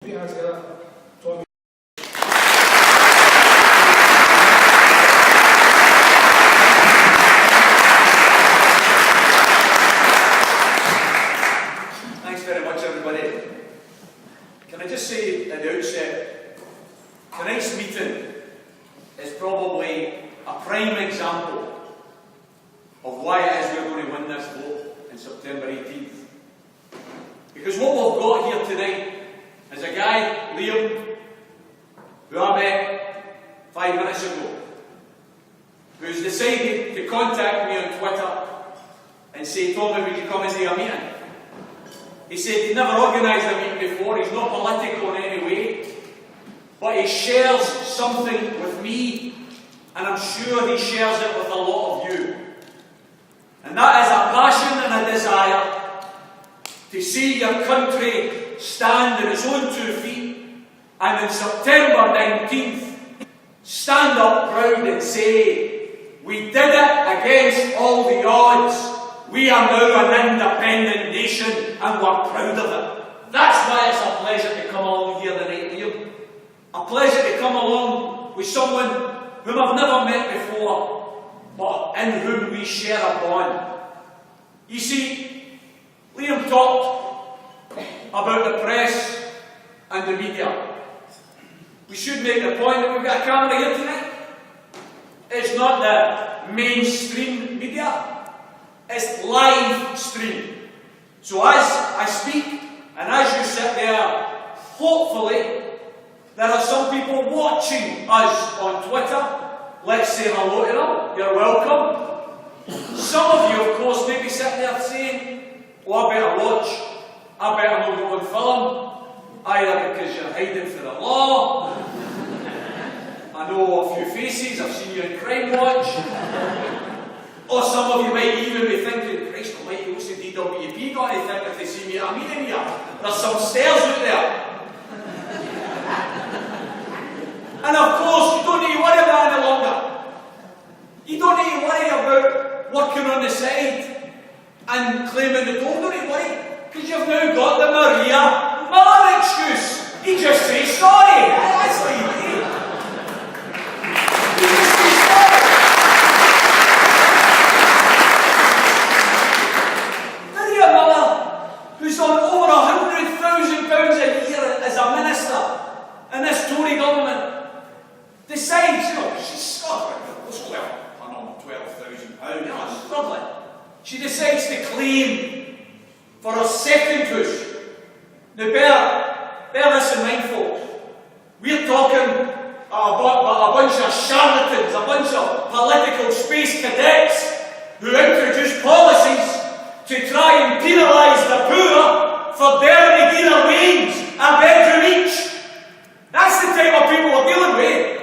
Thanks very much, everybody. Can I just say at the outset, tonight's meeting is probably a prime example of why it is we're going to win this vote in September 18th. Because what we've got here tonight is a guy, Liam, who I met 5 minutes ago, who's decided to contact me on Twitter and say, Tommy, would you come and do a meeting? He said he'd never organised a meeting before, he's not political in any way, but he shares something with me, and I'm sure he shares it with a lot of you. And that is a passion and a desire to see your country stand on its own 2 feet, and on September 19th, stand up proud and say, we did it against all the odds. We are now an independent nation, and we're proud of it. That's why it's a pleasure to come along here tonight, Liam. A pleasure to come along with someone whom I've never met before, but in whom we share a bond. You see, Liam talked about the press and the media. We should make the point that we've got a camera here tonight. It's not the mainstream media. It's live stream. So as I speak, and as you sit there, hopefully, there are some people watching us on Twitter. Let's say hello to them. You're welcome. Some of you, of course, may be sitting there saying, oh, I better watch. I better not go on film. Either because you're hiding for the law. I know a few faces. I've seen you in Crime Watch. Or some of you might even be thinking, Christ almighty, what's the DWP got to think if they see me at a meeting here? There's some stairs out there. And of course, you don't need to worry about it any longer. You don't need to worry about working on the side and claiming the goal. Don't need to worry, because you've now got the Maria Miller excuse. You just say sorry. That's what you do. You just say sorry. Maria Miller, who's on over £100,000 a year as a minister in this Tory government, decides, she's Scotland, I'm on £12,000, she's struggling. She decides to claim for a second push. Now bear this in mind, folks. We're talking about a bunch of charlatans, a bunch of political space cadets who introduce policies to try and penalise the poor for their meagre wage, a bedroom each. That's the type of people we're dealing with.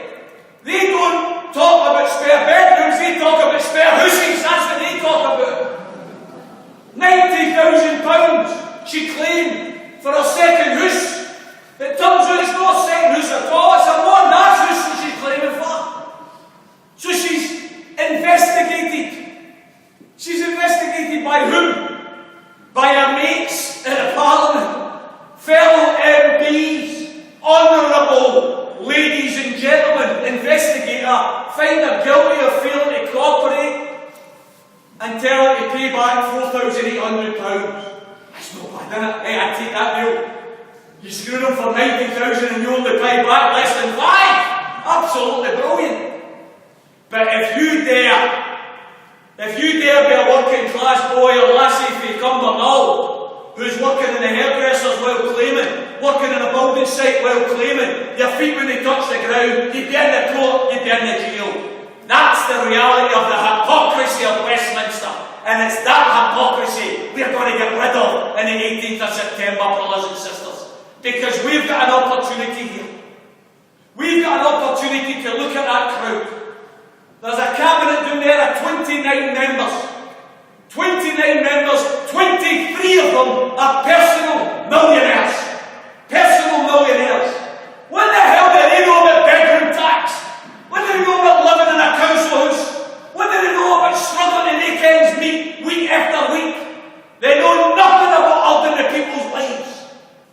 They don't talk about spare bedrooms, they talk about spare houses. That's what they talk about. £90,000 she claimed for a second house. It turns out it's not a second house at all, it's a modern house that she's claiming for. So she's investigated. She's investigated by whom? By her mates in the Parliament, fellow MPs, honourable ladies and gentlemen. Investigate her, find her guilty of failing to cooperate, and tell her to pay back £4,800. That's not bad, isn't it? Hey, I take that deal. You screw them for £90,000 and you only pay back less than £5. Absolutely brilliant. But if you dare be a working class boy or lassie from Cumbernauld, who's working in the hairdressers while claiming, working in a building site while claiming, your feet when they touch the ground, you'd be in the court, you'd be in the jail. That's the reality of the hypocrisy of Westminster. And it's that hypocrisy we're going to get rid of on the 18th of September, brothers and sisters. Because we've got an opportunity here. We've got an opportunity to look at that crowd. There's a cabinet down there of 29 members. 29 members, 23 of them are personal millionaires. Personal millionaires. What the hell do they know about bedroom tax? What do they know about living in a council house? What do they know about struggling to make ends meet week after week? They know nothing about ordinary people's lives.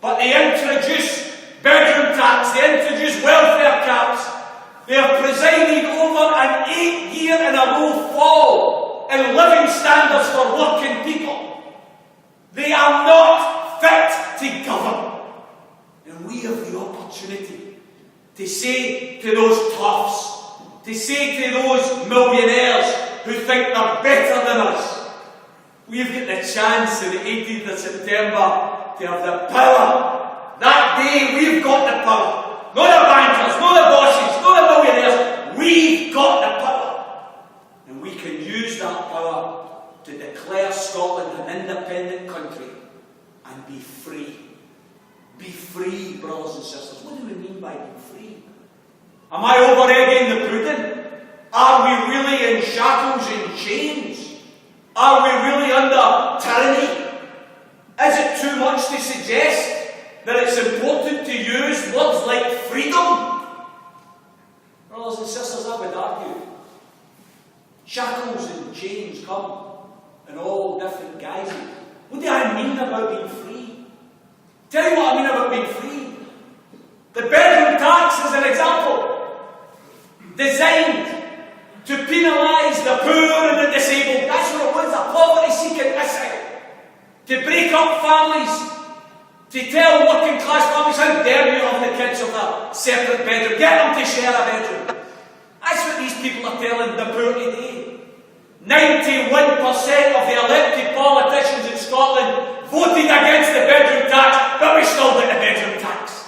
But they introduce standards for working people. They are not fit to govern. And we have the opportunity to say to those toughs, to say to those millionaires who think they're better than us, we've got the chance on the 18th of September to have the power. That day we've got the power. Not the bankers, not the bosses, not the millionaires. We've got the power. And we can use that power to declare Scotland an independent country and be free. Be free, brothers and sisters. What do we mean by being free? Am I over-egging the pudding? Are we really in shackles and chains? Are we really under tyranny? Is it too much to suggest that it's important to use words like freedom? Brothers and sisters, I would argue, shackles and chains come in all different guises. What do I mean about being free? Tell you what I mean about being free. The bedroom tax is an example, designed to penalise the poor and the disabled. That's what it was, a poverty-seeking missile. To break up families, to tell working class families, how dare you have the kids of a separate bedroom, get them to share a bedroom. That's what these people are telling the poor today. 91% of the elected politicians in Scotland voted against the bedroom tax, but we still get the bedroom tax.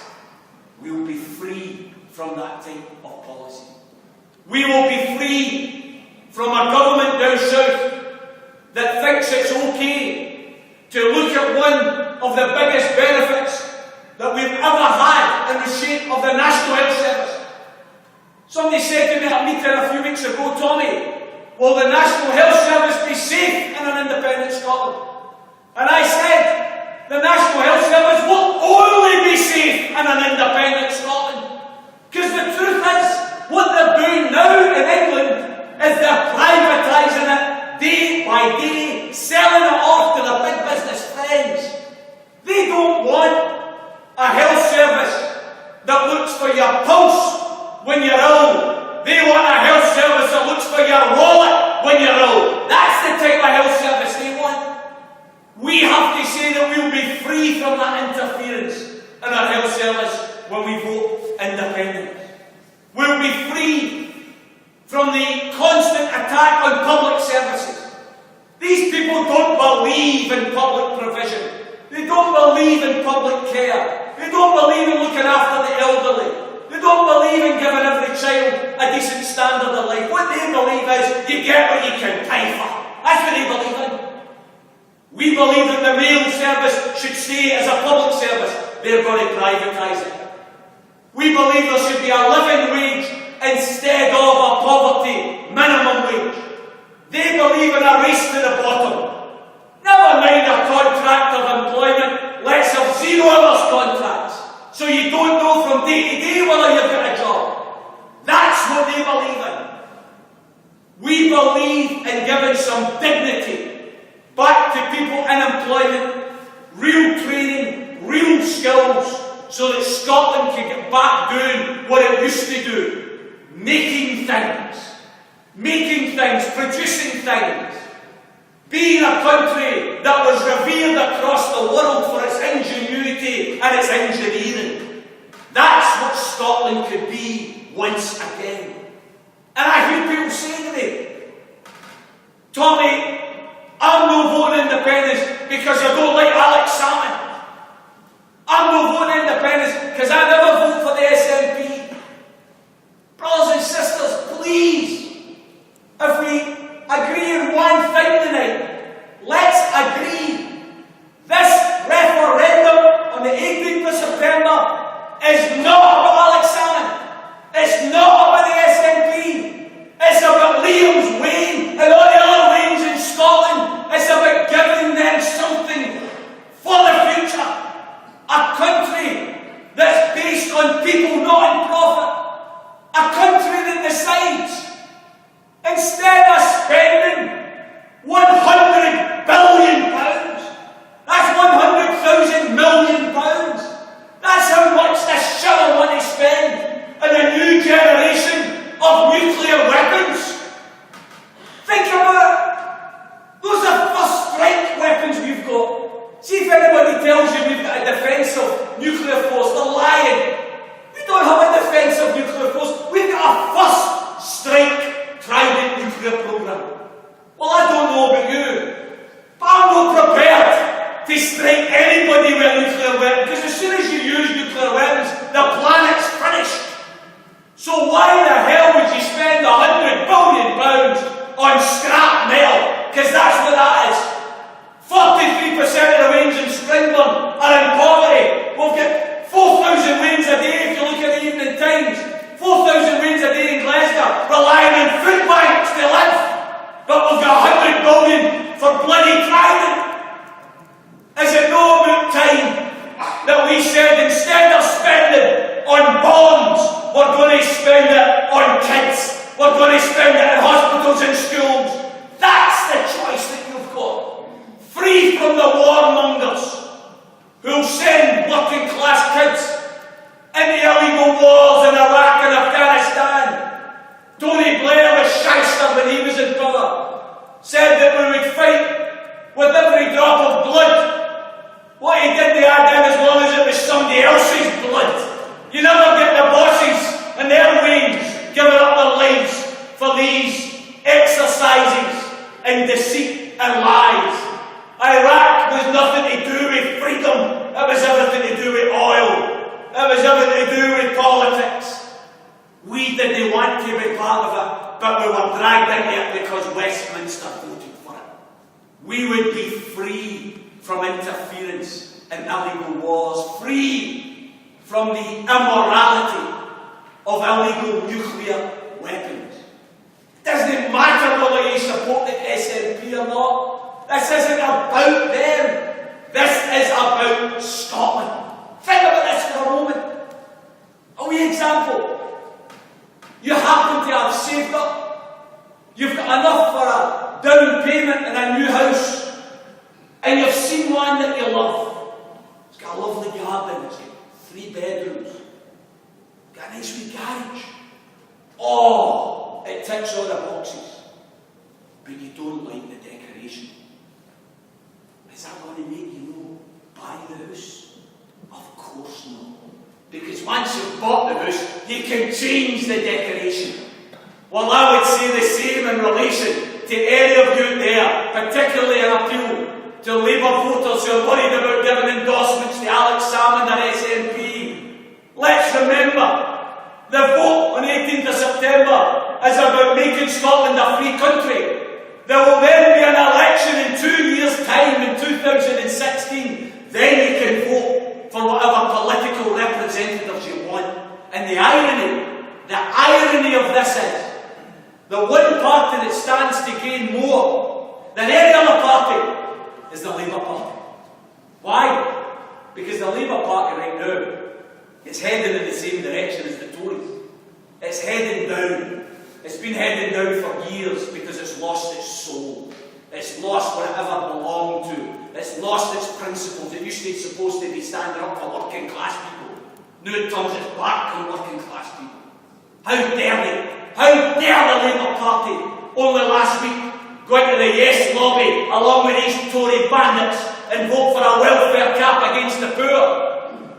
We will be free from that type of policy. We will be free from a government down south that thinks it's okay to look at one of the biggest benefits that we've ever had in the shape of the National Health Service. Somebody said to me at a meeting a few weeks ago, Tommy, will the National Health Service be safe in an independent Scotland? And I said, the National Health Service will only be safe in an independent Scotland. Because the truth is, what they're doing now in England is they're privatising it day by day, selling it off to the big business friends. They don't want a health service that looks for your pulse when you're ill. They want a health service that looks for your wallet when you're ill. That's the type of health service they want. We have to say that we'll be free from that interference in our health service when we vote independent. We'll be free from the constant attack on public services. These people don't believe in public provision. They don't believe in public care. They don't believe in looking after the elderly. They don't believe in giving every child a decent standard of life. What they believe is you get what you can pay for. That's what they believe in. We believe that the mail service should stay as a public service. They're going to privatise it. We believe there should be a living wage instead of a poverty minimum wage. They believe in a race to the bottom. Never mind a contract of employment. Let's have 0 hours contracts. So you don't know from day to day whether you've got a job. That's what they believe in. We believe in giving some dignity back to people in employment, real training, real skills, so that Scotland can get back doing what it used to do. Making things, producing things. Being a country that was revered across the world for its ingenuity and its engineering. That's what Scotland could be once again. And I hear people say to me, Tommy, I'm no voting independence because I don't like Alex Salmond. I'm no voting independence because I never vote for the SNP. Brothers and sisters, please, if we agree on one thing tonight, let's agree. This referendum on the 18th of September is not about Alex Salmond. It's not about the SNP. It's about Liam's Wayne and all the other Waynes in Scotland. It's about giving them something for the future. A country that's based on people, not on profit. A country that decides, instead of spending £100 billion, that's £100,000 million. That's how much the shower want to spend on a new generation of nuclear weapons. Think about it. Those are they're lying. We don't have a defensive nuclear force. We've got a first strike trident nuclear programme. Well, I don't know about you, but I'm not prepared to strike anybody with a nuclear weapon, because as soon as you use nuclear weapons, the planet's finished. So why the hell would you spend £100 billion on scrap metal? Because that's what that is. 43% of the Wains in Springburn are in poverty. We've got 4,000 Wains a day if you look at the Evening Times. 4,000 Wains a day in Glasgow relying on food banks to live. But we've got £100 billion for bloody Trident. Is it no about time that we said instead of spending on bonds, we're going to spend it on kids? We're going to spend it in hospitals and schools. That's the choice that you've got. Free from the warmongers who'll send working class kids into illegal wars in Iraq and Afghanistan. Tony Blair was shyster when he was in power. Said that we would fight with every drop of blood. What he didn't add in, as long as it was somebody else's blood. You never get the bosses and their wings giving up their lives for these exercises in deceit and lies. Iraq was nothing to do with freedom. It was everything to do with oil. It was everything to do with politics. We didn't want to be part of it, but we were dragged into it because Westminster voted for it. We would be free from interference in illegal wars, free from the immorality of illegal nuclear weapons. It doesn't matter whether you support the SNP or not. This isn't about them. This is about Scotland. Think about this for a moment. A wee example. You happen to have saved up. You've got enough for a down payment in a new house. And you've seen one that you love. It's got a lovely garden. It's got 3 bedrooms. It's got a nice wee garage. Oh, it ticks all the boxes. But you don't like the decoration. Is that going to make you buy the house? Of course not. Because once you've bought the house, you can change the decoration. Well, I would say the same in relation to any of you there, particularly an appeal to Labour voters who are worried about giving endorsements to Alex Salmond and SNP. Let's remember, the vote on 18th of September is about making Scotland a free country. There will then be an election in 2 years' time, in 2016. Then you can vote for whatever political representatives you want. And the irony of this is, the one party that stands to gain more than any other party is the Labour Party. Why? Because the Labour Party right now is heading in the same direction as the Tories. It's heading down. It's been heading down for years because it's lost its soul. It's lost what it ever belonged to. It's lost its principles. It used to be supposed to be standing up for working class people. Now it turns its back on working class people. How dare they? How dare the Labour Party only last week go into the Yes lobby along with these Tory bandits and vote for a welfare cap against the poor?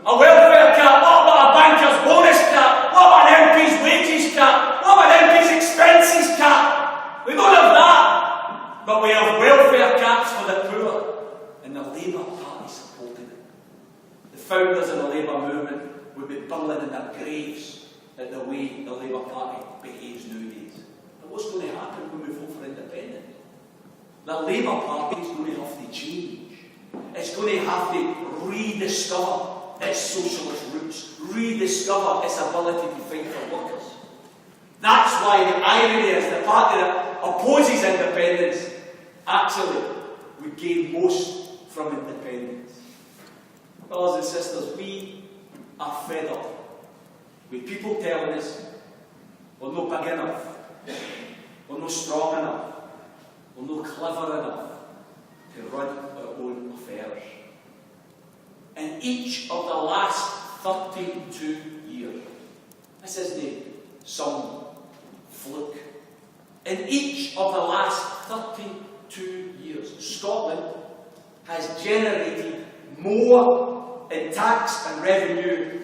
A welfare cap? What about a banker's bonus cap? What about an MP's wages cap? What about an MP's expenses cap? We don't have that. But we have welfare caps for the poor. And the Labour Party supported it. The founders of the Labour movement would be bumbling in their graves at the way the Labour Party behaves nowadays. But what's going to happen when we vote for independence? The Labour Party is going to have to change. It's going to have to rediscover its socialist roots, rediscover its ability to fight for workers. That's why the irony is the party that opposes independence actually would gain most from independence. Brothers and sisters, we are fed up with people telling us we're not big enough, we're not strong enough, we're not clever enough to run our own affairs. In each of the last 32 years, this isn't some fluke. In each of the last 32 years, Scotland has generated more in tax and revenue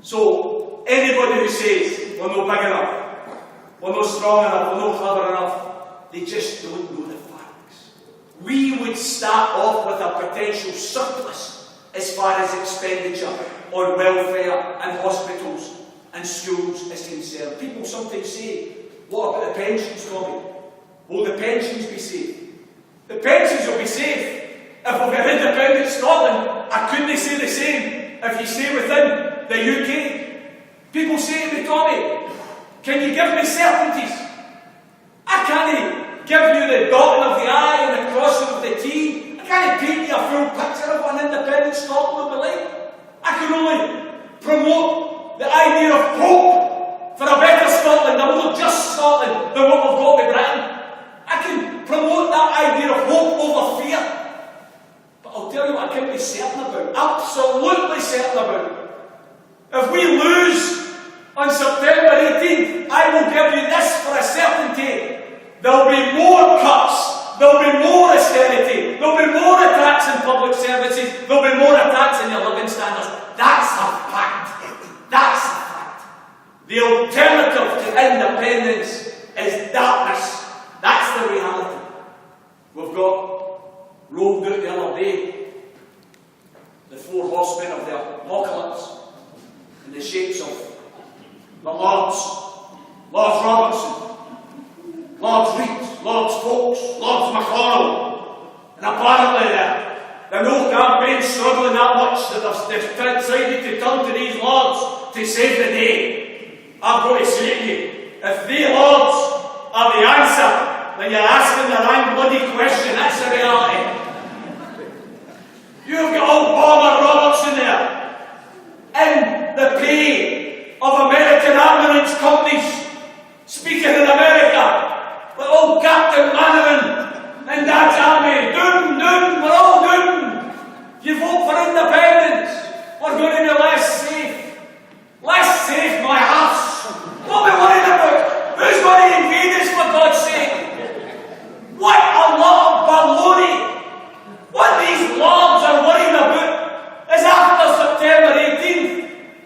So, anybody who says we're not big enough, we're not strong enough, we're not clever enough, they just don't know the facts. We would start off with a potential surplus as far as expenditure on welfare and hospitals and schools is concerned. People sometimes say, what about the pensions, Tommy? Will the pensions be safe? The pensions will be safe. If we've got independent Scotland, I couldn't say the same if you stay within the UK. People say to me, Tommy, can you give me certainties? I can't give you the dotting of the I and the crossing of the T. I can't paint you a full picture of what an independent Scotland will be like. I can only promote the idea of hope for a better Scotland, a more just Scotland than what we've got with Britain. I can promote that idea of hope over fear. But I'll tell you what I can be certain about, absolutely certain about. If we lose on September 18th, I will give you this for a certainty. There'll be more cuts, there'll be more austerity, there'll be more attacks in public services, there'll be more attacks in your living standards. That's a fact. That's a fact. The alternative to independence is darkness. That's the reality. We've got rolled out the other day the 4 horsemen of the apocalypse in the shapes of the Lords, Lord Robertson, Lord Reid, Lord Foulkes, Lord McConnell, and apparently the no campaign struggling that much that they've decided to turn to these Lords to save the day. I've got to say to you, if they Lords are the answer, then you're asking the wrong bloody question. That's the reality. You've got old Bomber Robertson there, in the pay of American armaments companies, speaking in America, with old Captain Manaman and Dad's army. Doom, doom, we're all doomed. You vote for independence, we're going to be less safe. Less safe, my ass. What are we worried about? Who's going to invade us, for God's sake? What a lot of baloney! What these Lords are worried about is after September 18th,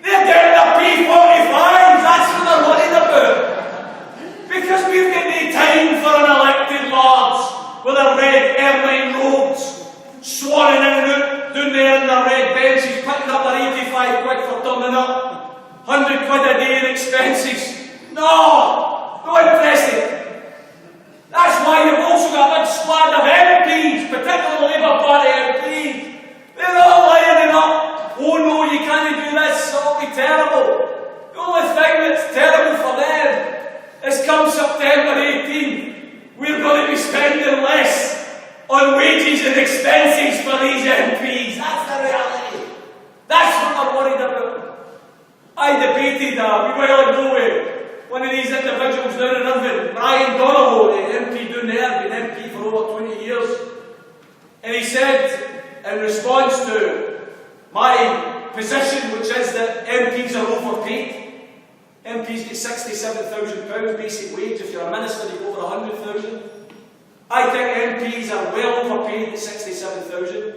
they're getting a P45s, that's what they're worried about. Because we've got no time for an elected Lords with their red airline robes, swanning in and out down there in their red benches, picking up their 85 quid for turning up, 100 quid a day in expenses. No! No interested. That's why you've also got a big squad of MPs, particularly Labour Party MPs. They're all lining up. Oh no, you can't do this, it'll be terrible. The only thing that's terrible for them is come September 18th, we're going to be spending less on wages and expenses for these MPs. That's the reality. That's what they're worried about. I debated a while ago with one of these individuals down in Irvine, Brian Donohoe, the MP down there, been MP for over 20 years. And he said, in response to my position, which is that MPs are overpaid. MPs get £67,000 basic wage. If you're a minister, you go over 100,000. I think MPs are well overpaid at 67,000.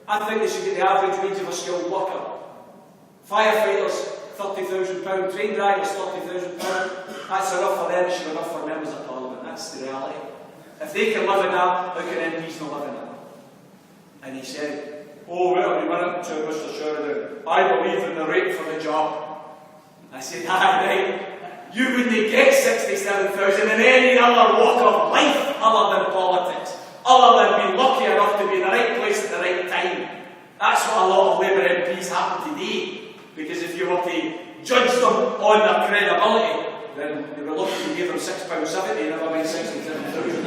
I think they should get the average wage of a skilled worker. Firefighters, £30,000, train drivers, £30,000. That's enough for them, it should be enough for members of Parliament. That's the reality. If they can live in that, how can MPs not live in that? And he said, oh, wait a minute, Mr. Sheridan, I believe in the rate for the job. I said, right, you wouldn't get 67,000 in any other walk of life other than politics, other than being lucky enough to be in the right place at the right time. That's what a lot of Labour MPs happen today. Because if you were to judge them on their credibility, then you were lucky to give them £6.70, never mind 67,000.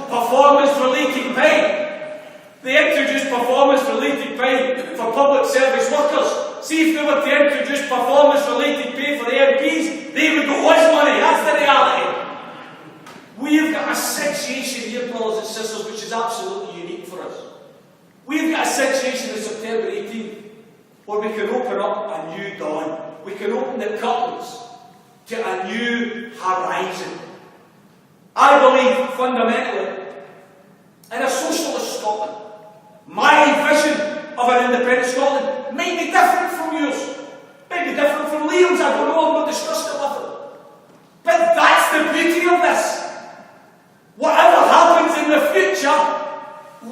Performance-related pay. They introduced performance-related pay for public service workers. See if they were to introduce performance-related pay for the MPs, they would go waste money. That's the reality. We've got a situation here, brothers and sisters, which is absolutely unique for us. We've got a situation on September 18th where we can open up a new dawn. We can open the curtains to a new horizon. I believe fundamentally in a socialist Scotland. My vision of an independent Scotland might be different from yours. Might be different from Liam's, I don't know, I've not discussed it with him. But that's the beauty of this. Whatever happens in the future,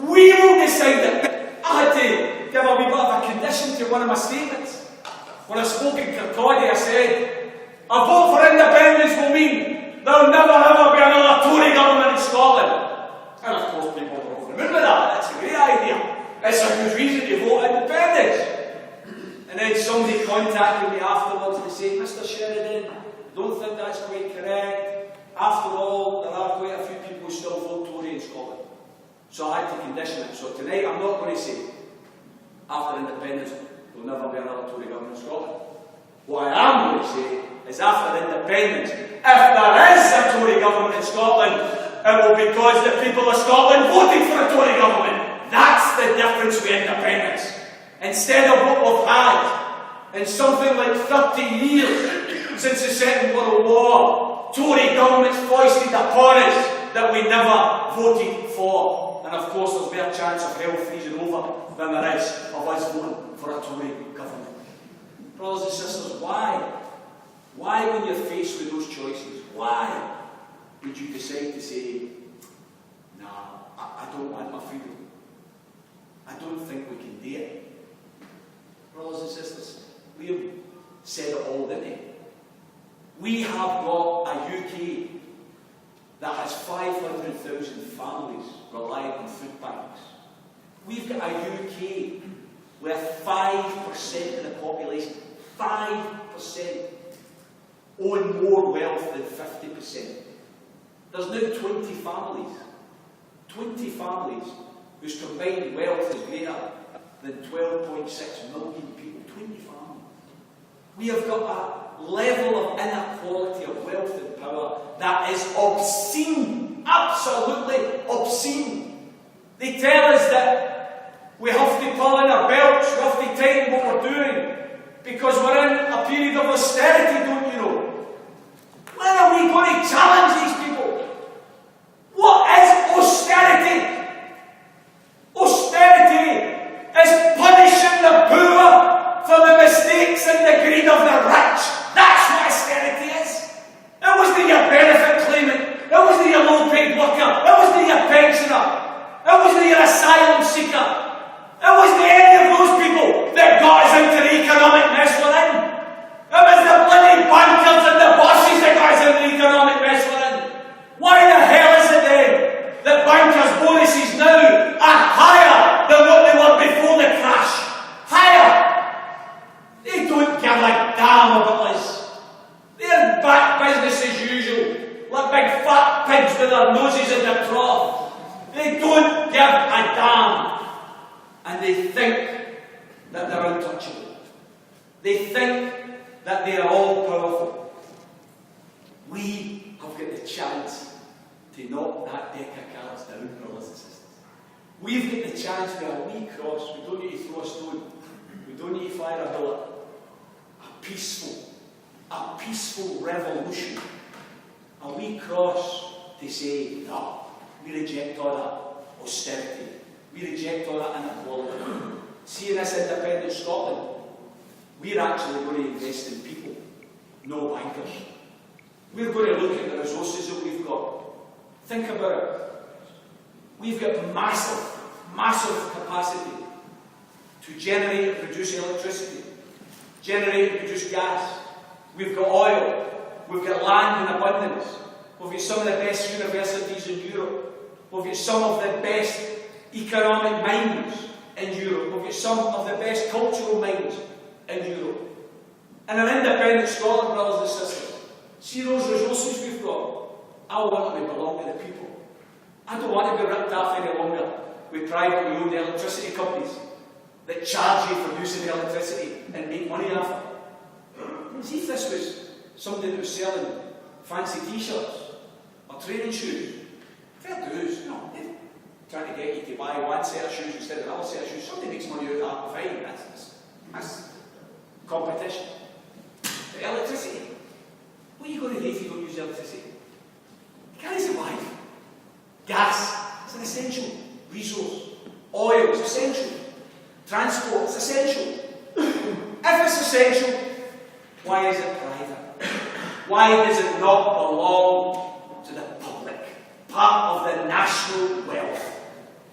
we will decide it. I had to give a wee bit of a condition to one of my statements. When I spoke in Kirkcaldy, I said, a vote for independence will mean there'll never ever be another Tory government in Scotland. And of course people will remember that. That's a great idea. It's a good reason to vote independence. And then somebody contacted me afterwards and said, Mr. Sheridan, I don't think that's quite correct. After all, there are quite a few people who still vote Tory in Scotland. So I had to condition it. So tonight I'm not going to say, after independence, there'll never be another Tory government in Scotland. What I am going to say is after independence, if there is a Tory government in Scotland, it will be because the people of Scotland voted for a Tory government. That's the difference with independence. Instead of what we've had in something like 30 years since the Second World War, Tory governments foisted upon us that we never voted for. And of course there's more chance of hell freezing over than there is of us voting for a Tory government. Brothers and sisters, why? Why, when you're faced with those choices, why would you decide to say, nah, I don't want my freedom. I don't think we can do it. Brothers and sisters, Liam said it all, didn't he? We have got a UK that has 500,000 families relying on food banks. We've got a UK where 5% of the population, 5%, own more wealth than 50%. There's now 20 families whose combined wealth is greater than 12.6 million people. 20 families. We have got a level of inequality of wealth and power that is obscene, absolutely obscene. They tell us that we have to pull in our belts, we have to tighten what we're doing, because we're in a period of austerity, don't you know? When are we going to challenge these people? What is austerity? Austerity is punishing the poor for the mistakes and the greed of the rich. That's what austerity is. It wasn't your benefit claimant. It wasn't your low-paid worker. It wasn't your pensioner. It wasn't your asylum seeker. It wasn't any of those people that got us into the economic mess we're in. It was the bloody bankers and the bosses that got us into the economic mess we're in. Why the hell is it then that bankers' bonuses now are higher than what they were before the crash? Higher! They don't give a damn about us. They're back business as usual, like big fat pigs with their noses in the trough. They don't give a damn. And they think that they're untouchable. They think that they are all powerful. We have got the chance to knock that deck of cards down, brothers and sisters. We've got the chance with a wee cross. We don't need to throw a stone. We don't need to fire a bullet. A peaceful revolution. A wee cross to say, no, we reject all that austerity. We reject all that inequality. See, in this independent Scotland, we're actually going to invest in people, no bankers. We're going to look at the resources that we've got. Think about it. We've got massive capacity to generate and produce electricity, generate and produce gas. We've got oil. We've got land in abundance. We've got some of the best universities in Europe. We've got some of the best economic minds in Europe. We've got some of the best cultural minds in Europe. And an independent Scotland, brothers and sisters, see those resources we've got. I want them to belong to the people. I don't want to be ripped off any longer with privately owned electricity companies that charge you for using electricity and make money off it. See if this was somebody that was selling fancy t-shirts or training shoes. Fair dues, no. Trying to get you to buy one set of shoes instead of another set of shoes. Somebody makes money out of that, fine. That's competition. But electricity. What are you going to do if you don't use electricity? You can't survive. Gas is an essential resource. Oil is essential. Transport is essential. If it's essential, why is it private? Why does it not belong to the public? Part of the national wealth.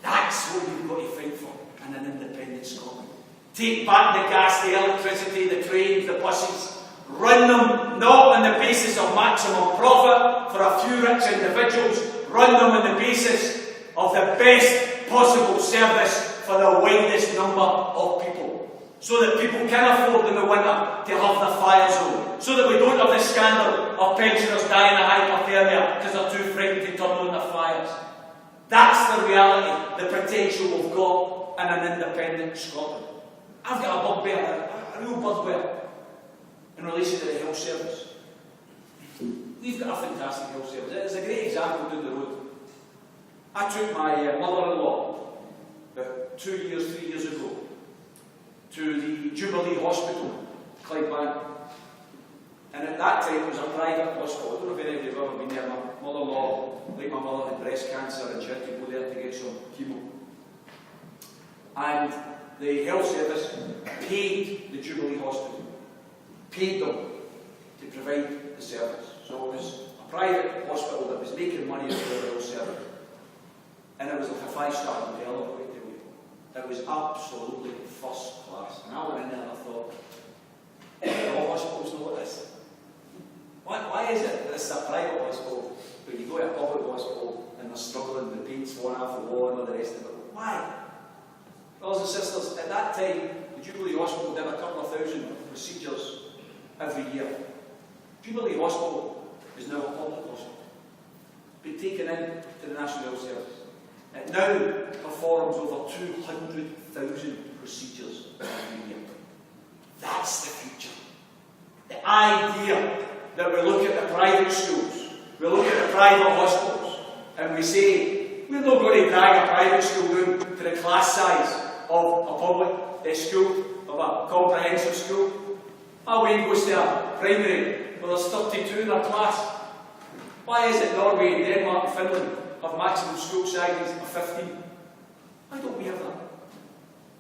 That's what you've got to fight for in an independent Scotland. Take back the gas, the electricity, the trains, the buses. Run them not on the basis of maximum profit for a few rich individuals. Run them on the basis of the best possible service for the widest number of people. So that people can afford in the winter to have the fire zone. So that we don't have the scandal of pensioners dying of hypothermia because they're too frightened to turn on their fires. That's the reality, the potential we've got in an independent Scotland. I've got a bugbear, a real bugbear, in relation to the health service. We've got a fantastic health service. It's a great example down the road. I took my mother-in-law about 3 years ago to the Jubilee Hospital, Clydebank. And at that time it was a private hospital. I don't know if any of you have ever been there. My mother-in-law, like my mother, had breast cancer and she had to go there to get some chemo. And the health service paid the Jubilee Hospital, paid them to provide the service. So it was a private hospital that was making money out of the health service. And it was like a 5-star hotel, I'll tell you. It was absolutely first class. And I went in there and I thought, all hospitals know what this. Why is it that it's a private hospital, but you go to a public hospital and they're struggling, the paint's falling off the wall and all the rest of it? Why? Brothers and sisters, at that time, the Jubilee Hospital did a couple of thousand procedures every year. Jubilee Hospital is now a public hospital. Been taken in to the National Health Service. It now performs over 200,000 procedures every year. That's the future. The idea that we look at the private schools, we look at the private hospitals, and we say, we're not going to drag a private school down to the class size of a public school, of a comprehensive school. My Wayne goes to a primary where there's 32 in their class. Why is it Norway, Denmark and Finland have maximum school sizes of 15? Why don't we have that?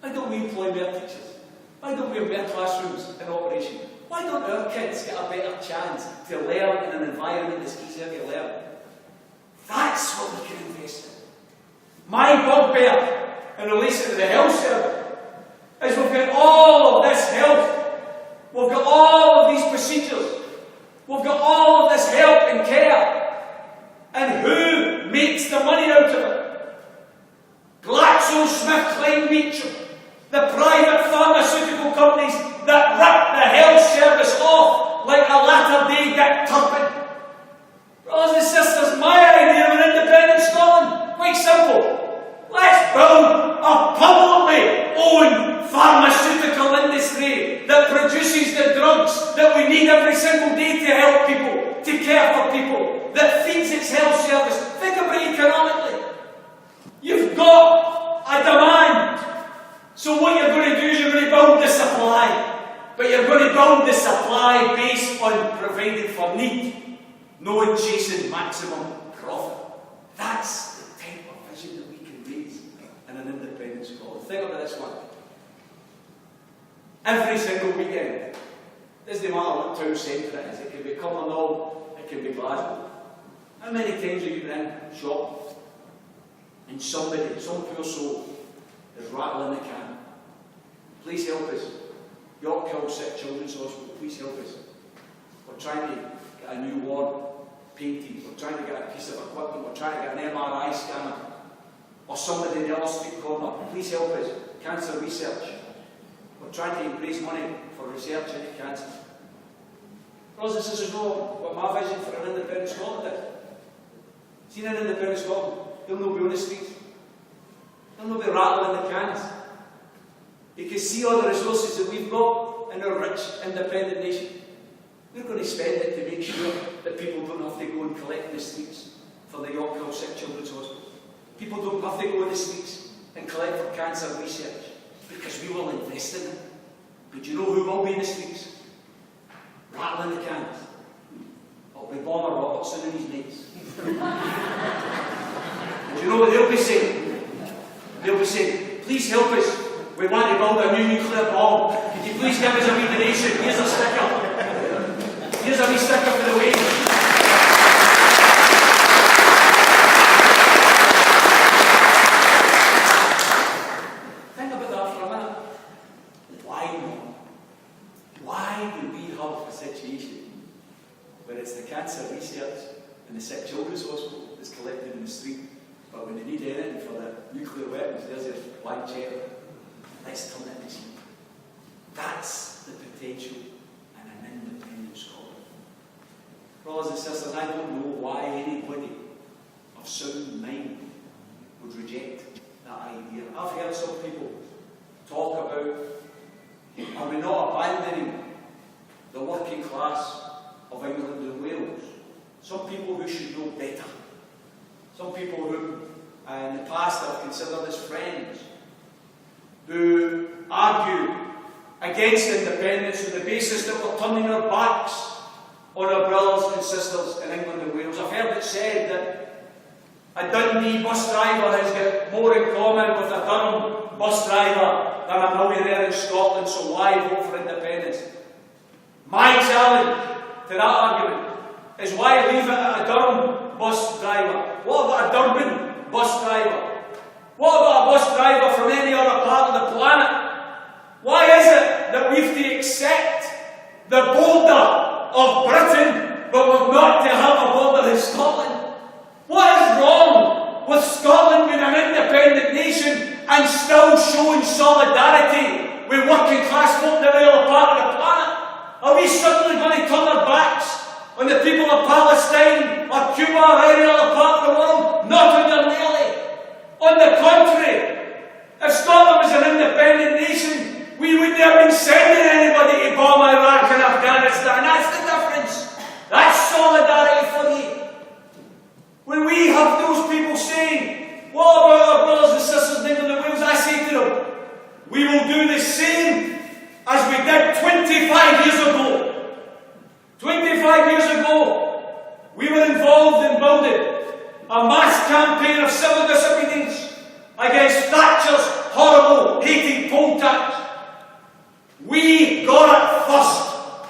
Why don't we employ more teachers? Why don't we have better classrooms in operation? Why don't our kids get a better chance to learn in an environment that's easier to learn? That's what we can invest in. My bugbear in relation to the health service is we've got all of this health, we've got all of these procedures, we've got all of this help and care, and who makes the money out of it? GlaxoSmithKline, the private pharmaceutical companies that rip the health service off like a latter-day Dick Turpin. Brothers and sisters, my idea of an independent Scotland, quite simple. Let's build a publicly owned pharmaceutical industry that produces the drugs that we need every single day to help people, to care for people, that feeds its health service. Think about it economically. You've got a demand. So what you're going to do is you're going to build the supply. But you're going to build the supply based on providing for need, not chasing maximum profit. That's the type of vision that we can raise in an independent Scotland. Think about this one. Every single weekend, this doesn't matter what town centre it is. It can be Cumbernauld, it can be Glasgow. How many times have you been in shop and somebody, some poor soul, is rattling the can? Please help us. York Sick Children's Hospital, please help us. We're trying to get a new ward painted, we're trying to get a piece of equipment, we're trying to get an MRI scanner, or somebody in the other street corner, please help us. Cancer research. We're trying to raise money for research into cancer. Brothers and sisters know what my vision for an independent Scotland is. See, an independent Scotland, they'll not be on the streets. They'll not be rattling the cans. Because see all the resources that we've got in our rich, independent nation. We're going to spend it to make sure that people don't have to go and collect in the streets for the York Sick Children's Hospital. People don't have to go in the streets and collect for cancer research. Because we will invest in it. But you know who will be in the streets? Rattling the cans. It'll be Bomber Robertson and his mates. And you know what they'll be saying? They'll be saying, please help us. We want to build a new nuclear bomb. Could you please give us a wee donation? Here's a sticker. Here's a wee sticker for the wage. Think about that for a minute. Why not? Why do we have a situation where it's the cancer research and the sick children's hospital that's collected in the street, but when they need anything for the nuclear weapons, there's your blank check. Let's turn it this year. That's the potential in an independent Scotland. Brothers and sisters, I don't know why anybody of sound mind would reject that idea. I've heard some people talk about, are we not abandoning the working class of England and Wales? Some people who should know better. Some people who in the past I've considered as friends, who argue against independence on the basis that we're turning our backs on our brothers and sisters in England and Wales. I've heard it said that a Dundee bus driver has got more in common with a Durham bus driver than a millionaire in Scotland, so why vote for independence? My challenge to that argument is why leave it at a Durham bus driver? What about a Durban bus driver? What about a bus driver from any other part of the planet? Why is it that we have to accept the border of Britain, but we're not to have a border in Scotland? What is wrong with Scotland being an independent nation and still showing solidarity with working class folk in every other part of the planet? Are we suddenly going to turn our backs on the people of Palestine or Cuba or any other part of the world? Not ordinarily. On the contrary, if Scotland was an independent nation, we wouldn't have been sending anybody to bomb Iraq and Afghanistan. That's the difference. That's solidarity for you. When we have those people saying, what about our brothers and sisters in England and Wales? I say to them, we will do the same as we did 25 years ago. 25 years ago, we were involved in building a mass campaign of civil disobedience against Thatcher's horrible, hated poll tax. We got it first.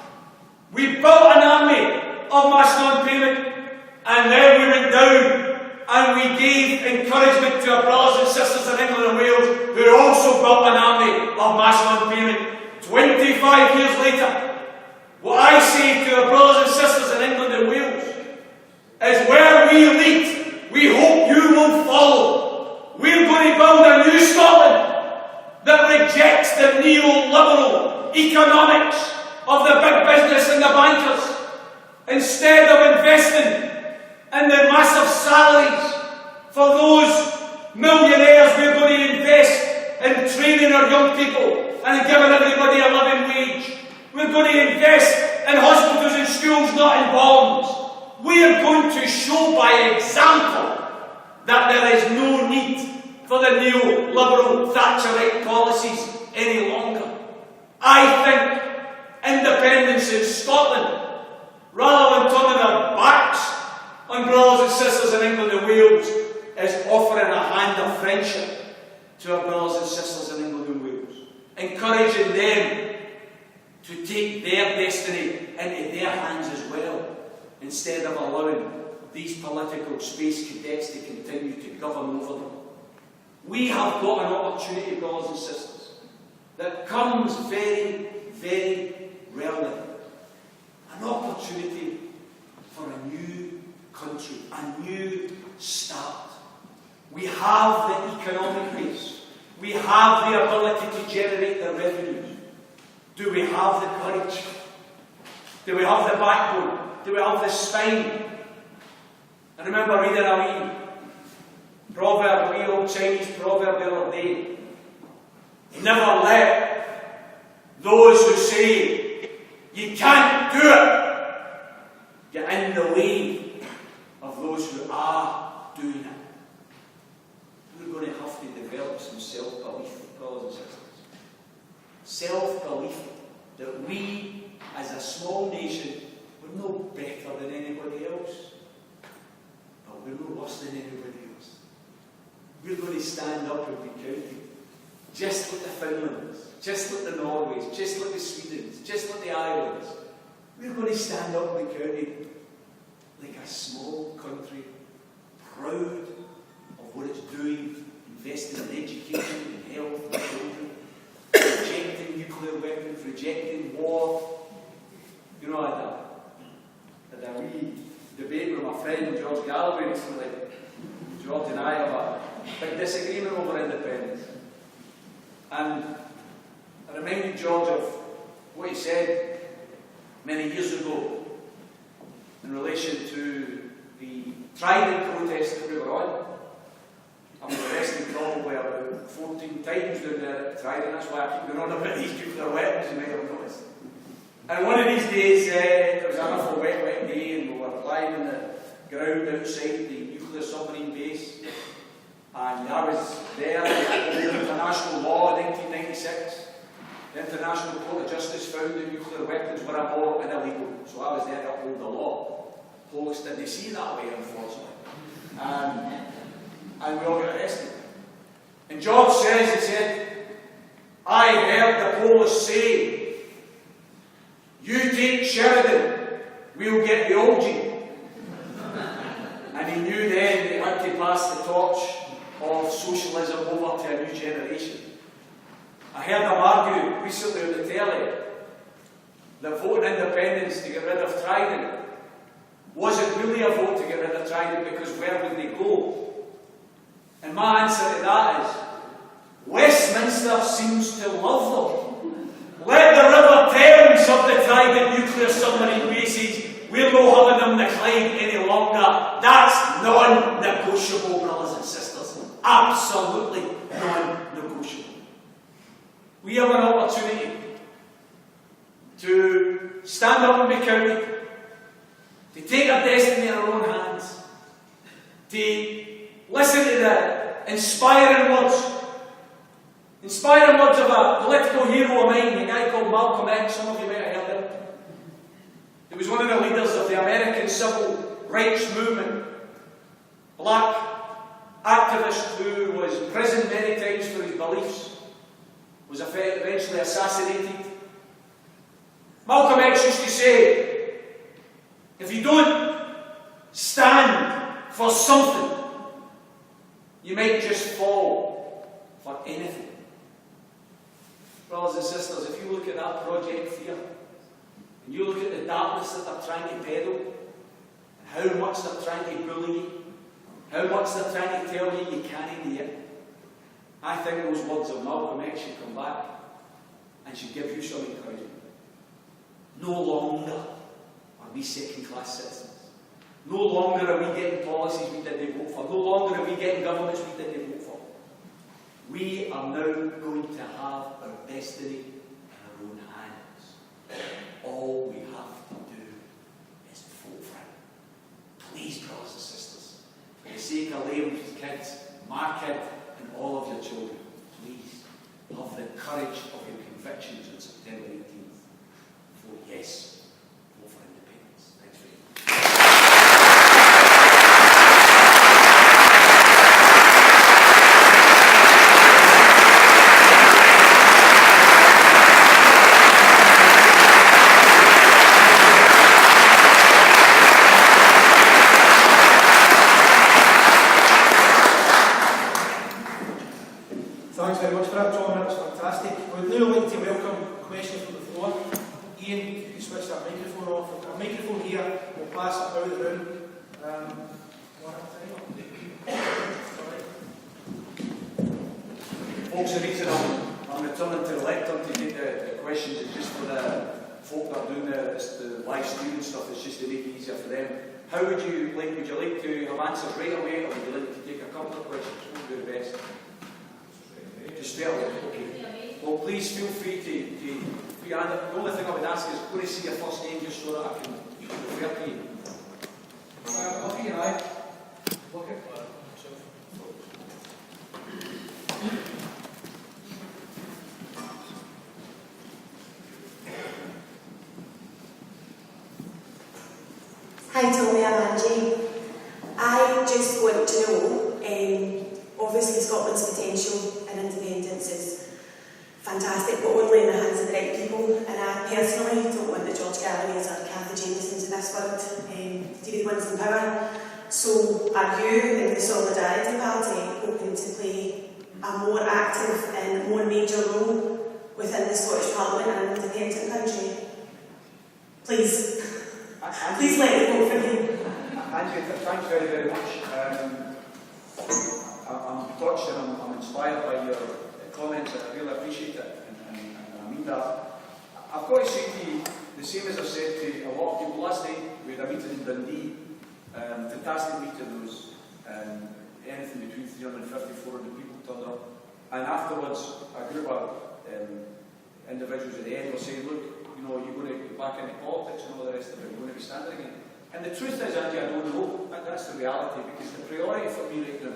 We built an army of mass non-payment, and then we went down and we gave encouragement to our brothers and sisters in England and Wales who also built an army of mass non-payment. 25 years later, what I say to our brothers and sisters in England and Wales is where we lead, we hope you will follow. We're going to build a new Scotland that rejects the neoliberal economics of the big business and the bankers. Instead of investing in the massive salaries for those millionaires, we're going to invest in training our young people and giving everybody a living wage. We're going to invest in hospitals and schools, not in bombs. We are going to show by example that there is no need for the neoliberal Thatcherite policies any longer. I think independence in Scotland, rather than turning our backs on brothers and sisters in England and Wales, is offering a hand of friendship to our brothers and sisters in England and Wales, encouraging them to take their destiny into their hands as well, instead of allowing these political space cadets to continue to govern over them. We have got an opportunity, brothers and sisters, that comes very, very rarely. An opportunity for a new country, a new start. We have the economic base. We have the ability to generate the revenues. Do we have the courage? Do we have the backbone? Do we have the spine? I remember reading a wee proverb, a wee old Chinese proverb the other day. Never let those who say you can't do it get in the way of those who are doing it. We're going to have to develop some self-belief, brothers and sisters. Self-belief that we, as a small nation, we're no better than anybody else, but we're no worse than anybody else. We're going to stand up and be counted. just like the Finlands, just like the Norways, just like the Swedens, just like the Irelands. We're going to stand up in the county like a small country, proud of what it's doing, investing in education and health and children, rejecting nuclear weapons, rejecting war. You know, I had a wee debate with my friend George Galloway recently. George and I have a big disagreement over independence. And I reminded George of what he said many years ago in relation to the Trident protest that we were on. I was arrested probably about 14 times down there at Trident. That's why I keep going on about these nuclear weapons, you might have noticed. And one of these days, it was an awful wet day, and we were lying in the ground outside the nuclear submarine base. And I was there under international law in 1996. The International Court of Justice found that nuclear weapons were immoral and illegal. So I was there to uphold the law. Police didn't see it that way, unfortunately. And we all got arrested. And George says, he said, I heard the Polish say, you take Sheridan, we'll get the Algie. And he knew then they had to pass the torch of socialism over to a new generation. I heard him argue recently on the telly that voting independence to get rid of Trident wasn't really a vote to get rid of Trident, because where would they go? And my answer to that is, Westminster seems to love them. Let the River Thames of the Trident nuclear submarine bases, we're not having them decline any longer. That's non-negotiable, brothers and sisters. Absolutely non-negotiable. We have an opportunity to stand up and be counted, to take our destiny in our own hands, to listen to the inspiring words of a political hero of mine, a guy called Malcolm X. Some of you might have heard him. He was one of the leaders of the American civil rights movement, black activist who was imprisoned many times for his beliefs, was eventually assassinated. Malcolm X used to say, if you don't stand for something, you might just fall for anything. Brothers and sisters, if you look at that Project Fear, and you look at the darkness that they're trying to peddle, and how much they're trying to bully you, how much they're trying to tell you you can't do it, I think those words of Malcolm X should come back and should give you some encouragement. No longer are we second-class citizens. No longer are we getting policies we didn't vote for. No longer are we getting governments we didn't vote for. We are now going to have our destiny in our own hands. All we have to do is vote for it. Please, brothers and sisters, for the sake of Liam's kids, my kid, and all of your children, please have the courage of your convictions on September 18th. Vote yes. Vote for independence. Thanks very much. Thanks very much for that, John. That was fantastic. I would now like to welcome a question from the floor. Ian, if you switch that microphone off. We've got a microphone here. We'll pass it out the room. One at a time. Folks, the reason I'm returning to the lectern to take the questions is just for the folk that are doing the live streaming stuff. It's just to make it easier for them. How would you like to have answers right away, or would you like to take a couple of questions? What would be the best? Just straight away, okay. Well, please feel free to put your hand up. The only thing I would ask is, go to see your first name just so that I can refer to you. Look at your eye. Look at Hi Tommy, I'm Angie. I just want to know, obviously Scotland's potential and independence is fantastic, but only in the hands of the right people. And I personally don't want the George Galways or Cathy Jamesons of this world to be the ones in power. So are you and the Solidarity Party hoping to play a more active and more major role within the Scottish Parliament and an independent country? Please. Please let me vote for you. Angie, thanks very, very much. I'm touched and I'm inspired by your comments, and I really appreciate it, and I mean that. I've got to say to you, the same as I've said to a lot of people. Last night we had a meeting in Dundee, fantastic meeting. There was anything between 350 and 400 people turned up, and afterwards a group of individuals at the end were saying, look, you know, you're going to go back into politics and all the rest of it, you're going to be standing again. And the truth is, Angie, I don't know. That's the reality, because the priority for me right now,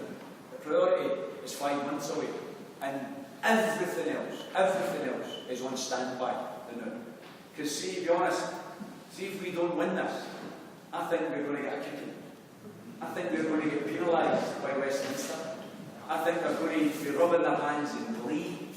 the priority is 5 months away, and everything else is on standby now. Because see, to be honest, see if we don't win this, I think we're going to get a kicking. I think we're going to get penalised by Westminster. I think they're going to be rubbing their hands in glee,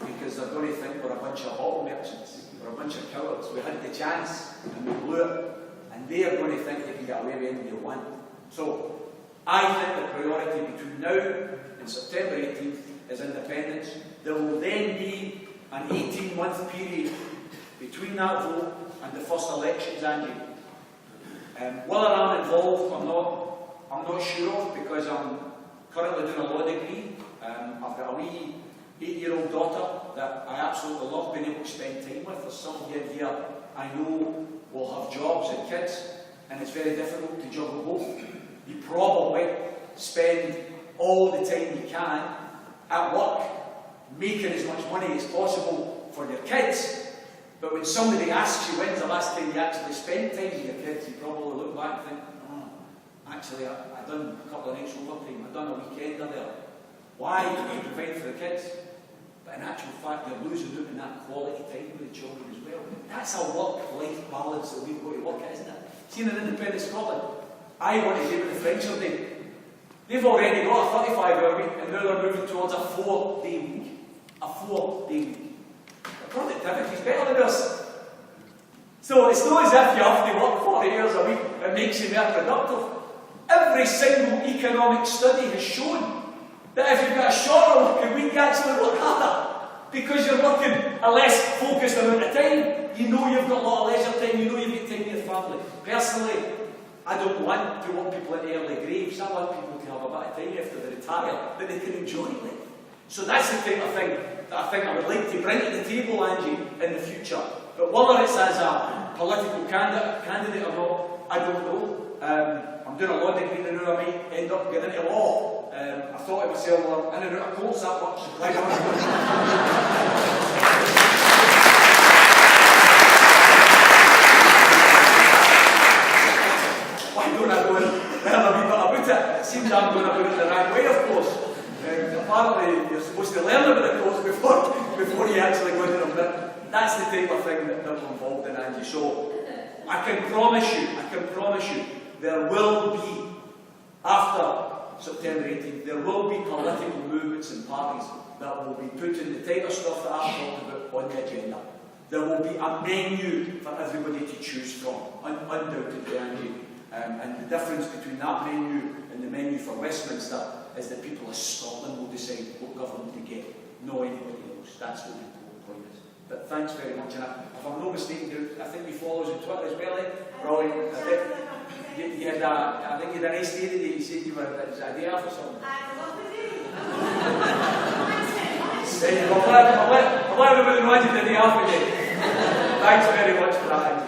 because they're going to think we're a bunch of bottle merchants, we're a bunch of cowards. We had the chance and we blew it, and they are going to think they can get away with anything they want. So I think the priority between now and September 18th is independence. There will then be an 18-month period between that vote and the first elections, Angie. Whether I'm involved or not, I'm not sure of, because I'm currently doing a law degree. I've got a wee 8-year-old daughter that I absolutely love being able to spend time with. There's some here I know will have jobs and kids, and it's very difficult to juggle both. You probably spend all the time you can at work, making as much money as possible for your kids, but when somebody asks you when's the last time you actually spent time with your kids, you probably look back and think, oh, actually I done a couple of nights overtime, I done a weekend there. Why? To provide for the kids. But in actual fact, you're losing out on that quality time with the children as well. That's a work-life balance that we've got to work at, isn't it? See, in an independent Scotland, I want to do what the French are doing. They've already got a 35-hour week, and now they're moving towards a 4-day week. A 4-day week. The productivity is better than us. So it's not as if you have to work 40 hours a week, it makes you more productive. Every single economic study has shown that if you've got a shorter working week, you actually work harder, because you're working a less focused amount of time. You know you've got a lot of leisure time, you know you've got time with your family. Personally, I don't want to want people into early graves. I want people to have a bit of time after they retire that they can enjoy life. So that's the type of thing that I think I would like to bring to the table, Angie, in the future. But whether it's as a political candidate or not, I don't know. I'm doing a law degree now, I might end up getting into law. I thought to myself, well, in and out of courts that much. Why don't I go and learn a wee bit about it? It seems I'm going about it the right way, of course. Apparently, you're supposed to learn about the courts before you actually go into them. But that's the type of thing that I'm involved in, Angie. So I can promise you, there will be, after September 18th, there will be political movements and parties that will be putting the type of stuff that I've talked about on the agenda. There will be a menu for everybody to choose from, undoubtedly, Angie. And the difference between that menu and the menu for Westminster is that people of Scotland will decide what government to get, not anybody else. That's what the whole point is. But thanks very much. And if I'm not mistaken, I think you follow us on Twitter as well, eh? Brilliant. You had I think you had a nice day today. You said you were a day off or something. I love the day. I'll let everybody know you had a day off today. Thanks very much for that, Angie.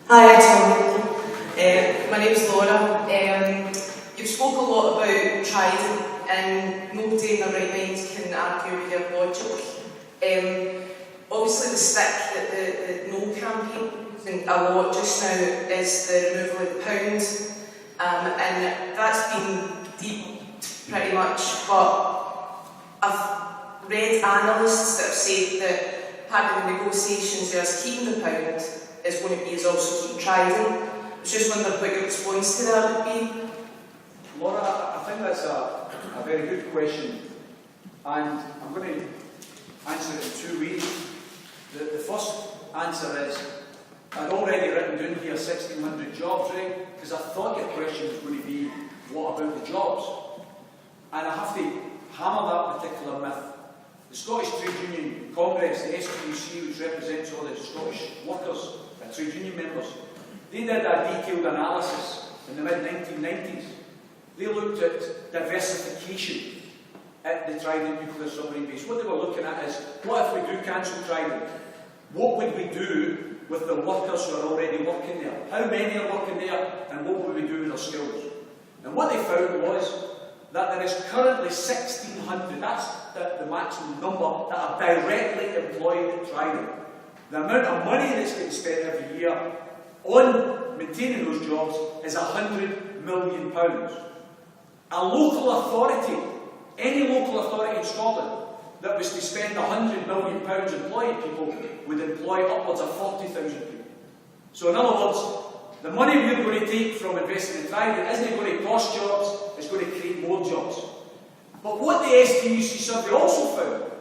Hi, Tom. My name's Laura. You've spoke a lot about trying, and nobody in their right mind can argue with your logic. Obviously, the stick that the No campaign using a lot just now is the removal of the pound, and that's been debunked pretty much. But I've read analysts that have said that part of the negotiations there is keeping the pound is going to be is also keeping Trident. I was just wondering what your response to that would be. Laura, I think that's a very good question, and I'm going to answer it in two ways. The first answer is, I'd already written down here 1,600 jobs, right? Because I thought your question was going to be, what about the jobs? And I have to hammer that particular myth. The Scottish Trade Union Congress, the STUC, which represents all the Scottish workers and trade union members, they did a detailed analysis in the mid-1990s. They looked at diversification at the Trident nuclear submarine base. What they were looking at is, what if we do cancel Trident? What would we do with the workers who are already working there? How many are working there, and what would we do with their skills? And what they found was that there is currently 1,600, that's the maximum number, that are directly employed at Trident. The amount of money that's getting spent every year on maintaining those jobs is £100 million. A local authority, any local authority in Scotland, that was to spend £100 million employing people would employ upwards of 40,000 people. So in other words, the money we're going to take from investing in Trident isn't going to cost jobs, it's going to create more jobs. But what the STUC survey also found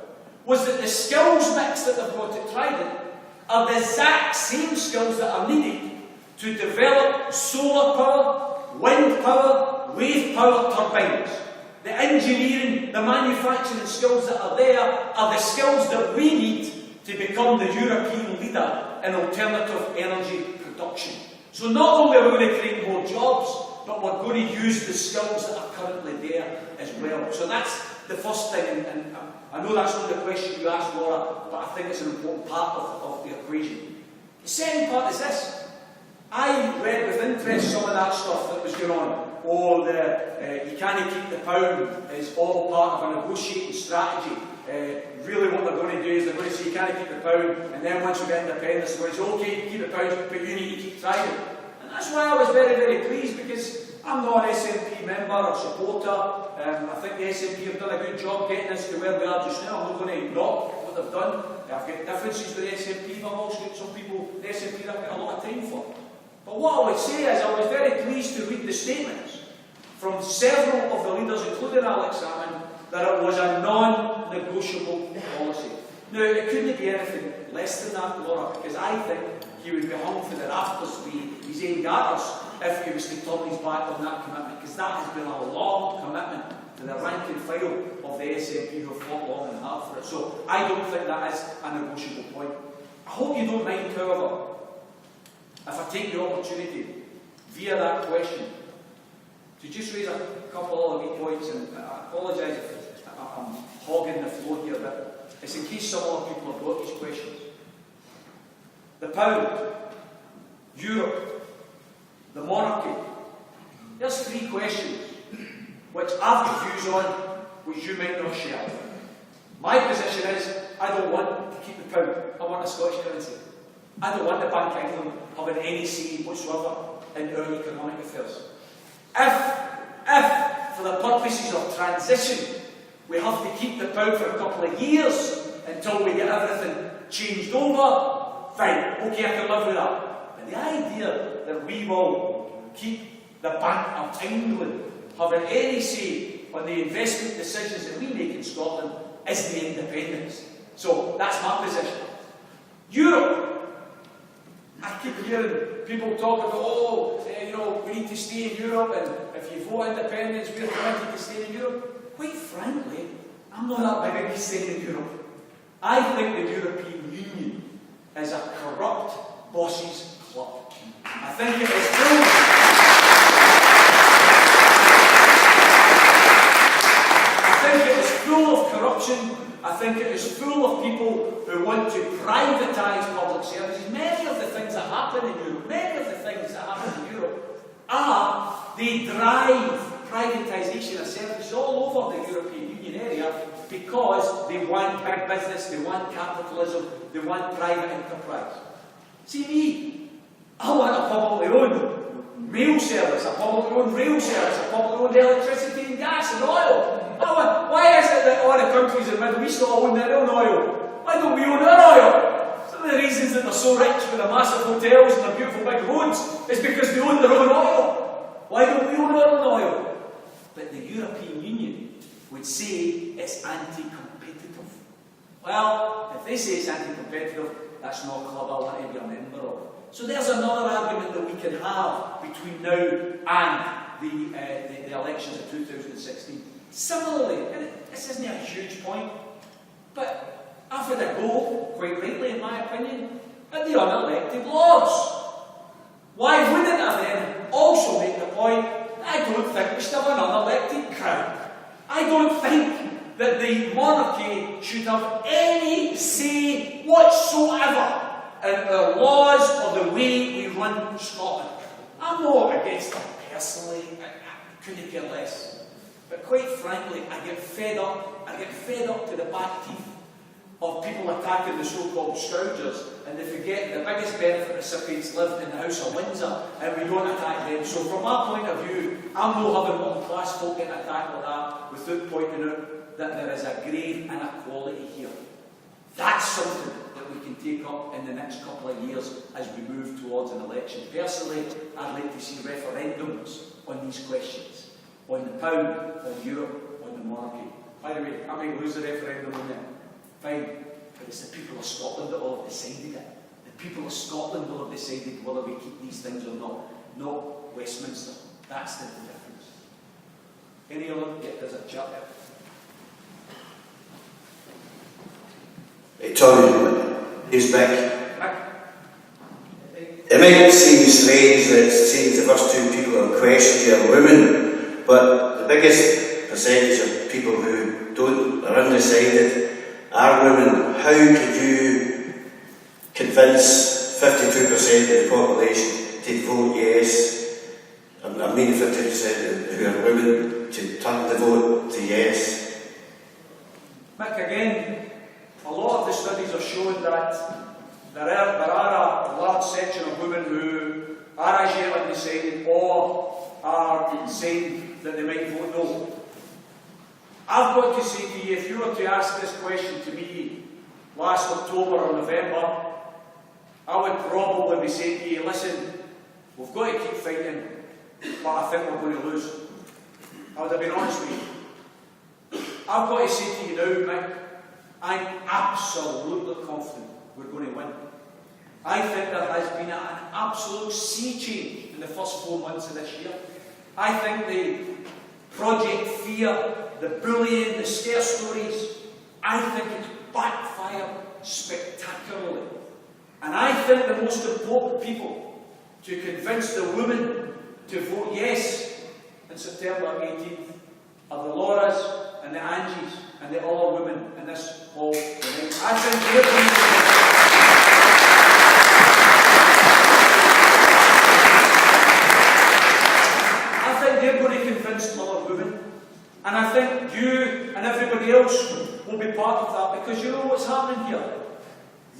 was that the skills mix that they've got at Trident are the exact same skills that are needed to develop solar power, wind power, wave power turbines. The engineering, the manufacturing skills that are there are the skills that we need to become the European leader in alternative energy production. So not only are we going to create more jobs, but we're going to use the skills that are currently there as well. So that's the first thing, and I know that's not the question you asked, Laura, but I think it's an important part of the equation. The second part is this. I read with interest some of that stuff that was going on. Oh, you can't keep the pound is all part of a negotiating strategy. Really what they're going to do is they're going to say you can't keep the pound, and then once we get independence they're going to say, okay, keep the pound, but you need to keep Trident. And that's why I was very, very pleased, because I'm not an SNP member or supporter. I think the SNP have done a good job getting us to where we are just now. I'm not going to knock what they've done. I've got differences with the SNP, but I've also got some people, the SNP, that I've got a lot of time for. But what I would say is I was very pleased to read the statements from several of the leaders, including Alex Salmond, that it was a non-negotiable policy. Now, it couldn't be anything less than that, Laura, because I think he would be hung for the rafters with his aimed at us if he was to turn his back on that commitment, because that has been a long commitment to the rank and file of the SNP who have fought long and hard for it. So I don't think that is a negotiable point. I hope you don't mind, however, if I take the opportunity via that question to just raise a couple of other wee points, and I apologise if I'm hogging the floor here, but it's in case some other people have got these questions. The pound, Europe, the monarchy. There's three questions which I've got views on which you might not share. My position is I don't want to keep the pound, I want a Scottish currency. I don't want the Bank of England having any say whatsoever in our economic affairs. If, for the purposes of transition, we have to keep the pound for a couple of years until we get everything changed over, fine, okay, I can live with that. But the idea that we will keep the Bank of England having any say on the investment decisions that we make in Scotland is the independence. So that's my position. Europe. I keep hearing people talk about, we need to stay in Europe, and if you vote independence, we're committed to stay in Europe. Quite frankly, I'm not that big against staying in Europe. I think the European Union is a corrupt bosses club. I think it is full. I think it is full of corruption. I think it is full of people who want to privatise public services. Many of the things that happen in Europe, they drive privatisation of services all over the European Union area because they want big business, they want capitalism, they want private enterprise. See me, I want a publicly owned mail service, a publicly owned rail service, a publicly owned electricity and gas and oil. Why is it that all the countries in the Middle East all own their own oil? Why don't we own our oil? Some of the reasons that they're so rich with their massive hotels and their beautiful big roads is because they own their own oil. Why don't we own our own oil? But the European Union would say it's anti-competitive. Well, if they say it's anti-competitive, that's not a club I want to be a member of. So there's another argument that we can have between now and the elections of 2016. Similarly, and this isn't a huge point, but I've had a go, quite rightly in my opinion, at the unelected Lords. Why wouldn't I then also make the point that I don't think we should have an unelected crown? I don't think that the monarchy should have any say whatsoever in our laws or the way we run Scotland. I'm not against them personally, I couldn't care less. But quite frankly, I get fed up to the back teeth of people attacking the so-called Scourgers, and they forget the biggest benefit recipients live in the House of Windsor, and we don't attack them. So from my point of view, I'm not having one class folk getting attacked like that without pointing out that there is a grave inequality here. That's something that we can take up in the next couple of years as we move towards an election. Personally, I'd like to see referendums on these questions, on the pound, on Europe, on the monarchy. By the way, I might lose the referendum on that. Fine, but it's the people of Scotland that will have decided it. The people of Scotland will have decided whether we keep these things or not Westminster. That's the difference. Any other? Yeah, there's a chat there. Hey, Tommy, he's back. It might seem strange that it seems the first two people in question are women, but the biggest percentage of people who don't are undecided are women. How could you convince 52% of the population to vote yes? I mean 50% who are women to turn the vote to yes. Mick, again, a lot of the studies have shown that there are a large section of women who are as yet undecided or are saying that they might vote no. I've got to say to you, if you were to ask this question to me last October or November, I would probably be saying to you, listen, we've got to keep fighting, but I think we're going to lose. I would have been honest with you. I've got to say to you now, Mick, I'm absolutely confident we're going to win. I think there has been an absolute sea change in the first 4 months of this year. I think the Project Fear, the bullying, the scare stories, I think it's backfired spectacularly. And I think the most important people to convince the women to vote yes on September 18th are the Lauras and the Angies and the other women in this hall tonight. I think they're going to convince other women. And I think you and everybody else will be part of that, because you know what's happening here. I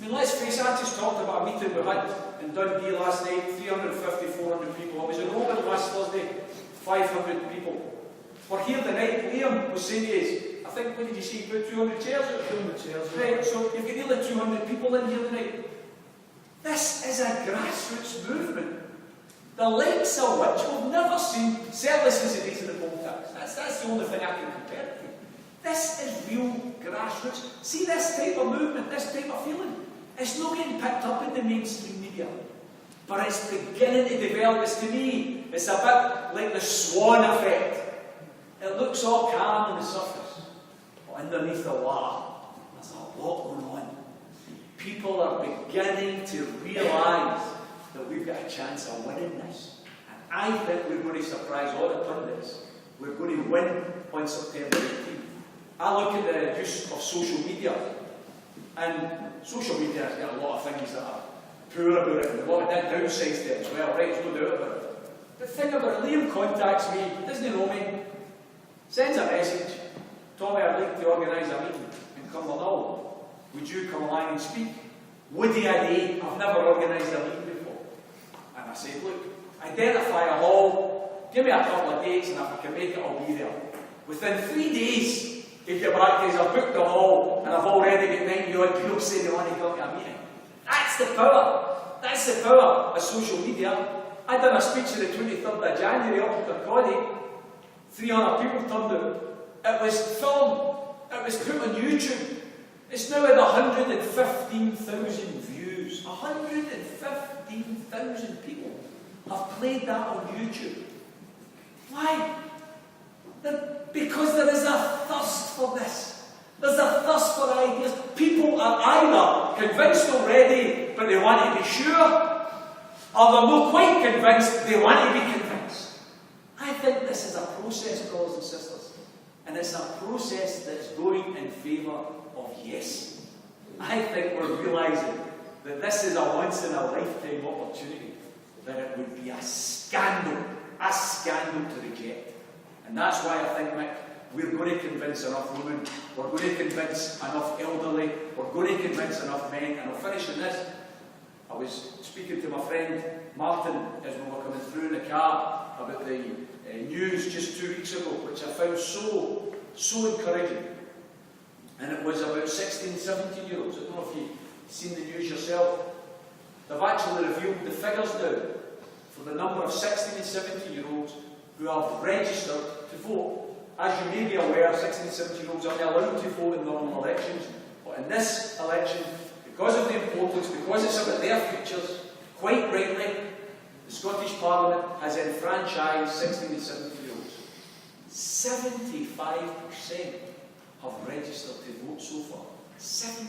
mean, let's face it, I just talked about a meeting we had in Dundee last night, 350, 400 people. I was in Oban last Thursday, 500 people. We're here tonight. Liam was saying to us, I think, what did you see, about 200 chairs? 200 chairs. Right, so you've got nearly 200 people in here tonight. This is a grassroots movement. The likes of which we've never seen, certainly since the days of the poll tax. That's the only thing I can compare it to. This is real grassroots. See this type of movement, this type of feeling? It's not getting picked up in the mainstream media, but it's beginning to develop. To me, it's a bit like the Swan effect. It looks all calm on the surface, but underneath the water, there's a lot going on. People are beginning to realise that we've got a chance of winning this. And I think we're going to surprise all the pundits. We're going to win on September 18th. I look at the use of social media, and social media has got a lot of things that are poor about it, and a lot of downsides to it as well, right? There's no doubt about it. The thing about it, Liam contacts me, doesn't he know me, sends a message, Tommy, I'd like to organise a meeting in Cumbernauld. Would you come along and speak? Woody a day, I've never organised a meeting before. And I said, look, identify a hall, give me a couple of dates, and if I can make it, I'll be there. Within 3 days, to get back to us, I've booked the hall, and I've already got 90-odd groups saying they want to come to a meeting. That's the power. That's the power of social media. I done a speech on the 23rd of January up at Kirkcaldy. 300 people turned out. It was filmed. It was put on YouTube. It's now at 115,000 views. 115,000 people have played that on YouTube. Why? Because there is a thirst for this. There's a thirst for ideas. People are either convinced already, but they want to be sure, or they're not quite convinced, they want to be convinced. I think this is a process, brothers and sisters, and it's a process that's going in favour of yes. I think we're realising that this is a once-in-a-lifetime opportunity, that it would be a scandal to reject. And that's why I think, Mick, we're going to convince enough women, we're going to convince enough elderly, we're going to convince enough men, and I'll finish on this. I was speaking to my friend Martin as we were coming through in the car about the news just 2 weeks ago, which I found so encouraging. And it was about 16, 17-year-olds. I don't know if you've seen the news yourself. They've actually revealed the figures now for the number of 16 and 17-year-olds who have registered to vote. As you may be aware, 16 and 17-year-olds are only allowed to vote in normal elections. But in this election, because of the importance, because it's about their futures, quite rightly, the Scottish Parliament has enfranchised 16 and 17-year-olds. 75% have registered to vote so far. 75%.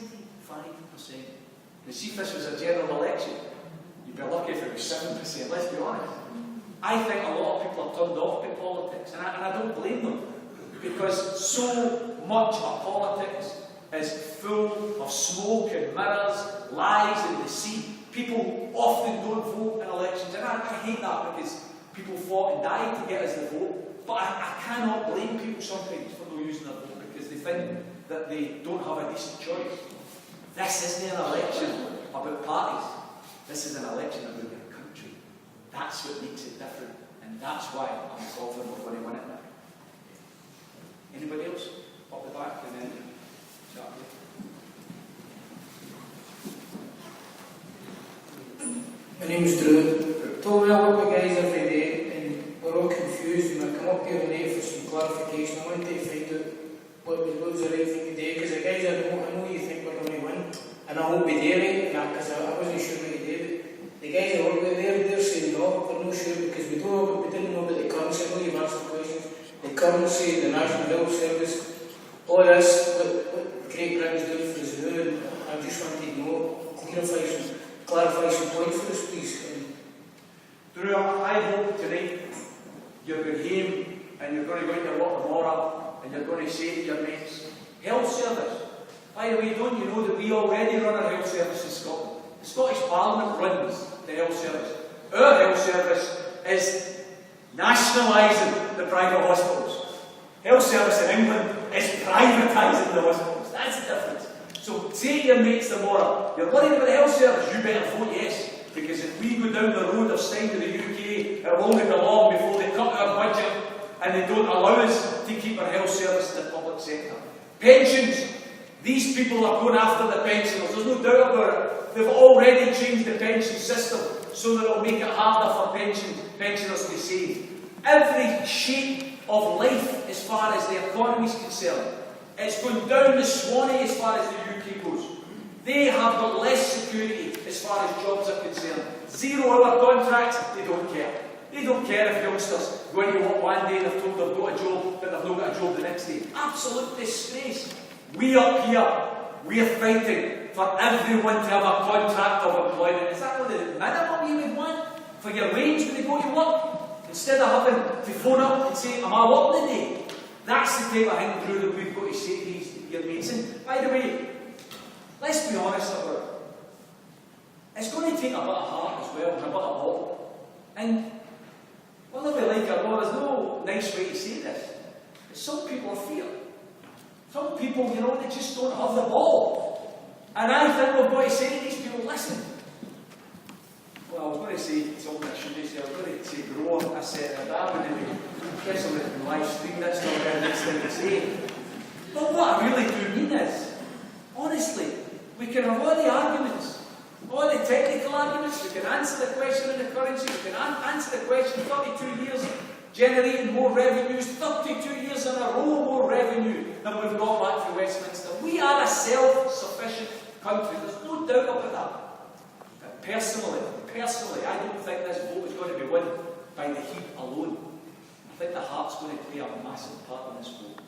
Now, see, if this was a general election, you'd be lucky if it was 7%, let's be honest. I think a lot of people are turned off by politics, and I don't blame them, because so much of politics is full of smoke and mirrors, lies and deceit. People often don't vote in elections, and I hate that, because people fought and died to get us the vote. But I cannot blame people sometimes for not using their vote, because they think that they don't have a decent choice. This isn't an election about parties. This is an election about their country. That's what makes it different, and that's why I'm confident we're going to win it now. Anybody else? Up the back, and then chat with you. My name is Drew. Told me I work with guys every day, and we're all confused, and I come up here tonight for some clarification. I wanted to find out what was the right thing to do, because the guys I know you think we're going to win, and I hope we do right, because I wasn't sure what you did. The guys I work with, they're saying no, we're not sure, because we didn't know about the currency. I know you've asked the questions. The currency, the National Health Service, all this, what Great Britain's doing for us now, and I just wanted to know, clarify some points for us, please. Drew, I hope tonight you're going home and you're going to go into work tomorrow and you're going to say to your mates, health service. By the way, don't you know that we already run our health service in Scotland? The Scottish Parliament runs the health service. Our health service is nationalising the private hospitals. Health service in England is privatising the hospitals. That's the difference. So say to your mates tomorrow, you're worried about the health service, you better vote yes. Because if we go down the road of staying in the UK, it will only be long before they cut our budget and they don't allow us to keep our health service in the public sector. Pensions. These people are going after the pensioners. There's no doubt about it. They've already changed the pension system so that it'll make it harder for pensioners to save. Every shape of life as far as the economy is concerned, it's going down the Swanee as far as the UK goes. They have got less security as far as jobs are concerned. 0-hour contracts, they don't care. They don't care if youngsters go into work one day and they're told they've got a job, but they've not got a job the next day. Absolute disgrace. We up here, we're fighting for everyone to have a contract of employment. Is that really the minimum you would want for your wage when they go to work? Instead of having to phone up and say, am I working today? That's the type of thing, Drew, that we've got to say to your mates. And by the way, let's be honest about it. It's going to take a bit of heart as well, and a bit of hope. And whether we like it or not, there's no nice way to say this. But some people are fear. Some people, they just don't have the ball. And I think we've got to say to these people, listen. Well, I was going to say something I shouldn't say. I was going to say grow up. I said that. But anyway, I guess I'm on live stream. That's not the next thing to say. But what I really do mean is, honestly, we can have all the arguments, all the technical arguments, we can answer the question on the currency, we can answer the question 32 years generating more revenues, 32 years in a row more revenue than we've got back from Westminster. We are a self-sufficient country, there's no doubt about that. But personally, I don't think this vote is going to be won by the heat alone. I think the heart's going to play a massive part in this vote.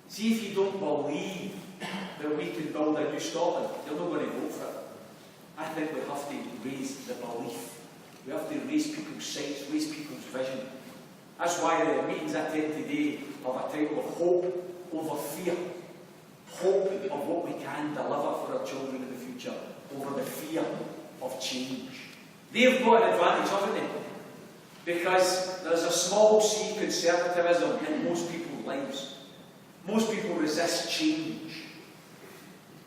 See, if you don't believe that we can build a new Scotland, you're not going to vote for it. I think we have to raise the belief. We have to raise people's sights, raise people's vision. That's why the meetings I attend today have a title of Hope over Fear. Hope of what we can deliver for our children in the future over the fear of change. They've got an advantage, haven't they? Because there's a small c conservatism in most people's lives. Most people resist change.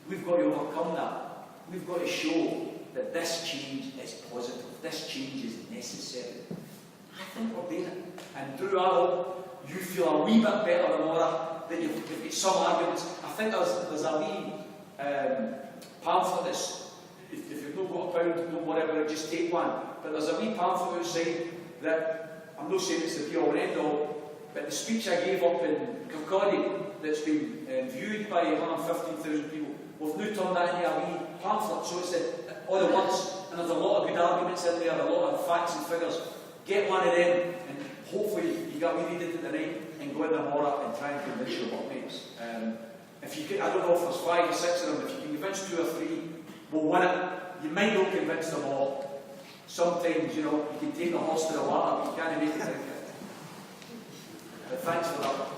We've got to overcome that. We've got to show that this change is positive. This change is necessary. I think we're doing it. And through our hope, you feel a wee bit better than Laura, that you've got some arguments. I think there's a wee pamphlet that's, if you've not got a pound, no whatever, just take one. But there's a wee pamphlet outside that, I'm not saying it's the be all and end all, but the speech I gave up in Cumbernauld that's been viewed by 115,000 people, we've now turned that into a wee pamphlet. So it's all the words, and there's a lot of good arguments in there, a lot of facts and figures. Get one of them, and hopefully you got me read it tonight and go in the morning and try and convince your workmates. If you could, I don't know if there's 5 or 6 of them, if you can convince 2 or 3, we'll win it. You might not convince them all. Sometimes, you can take a horse to the water, but you can't make it drink it. But thanks for that.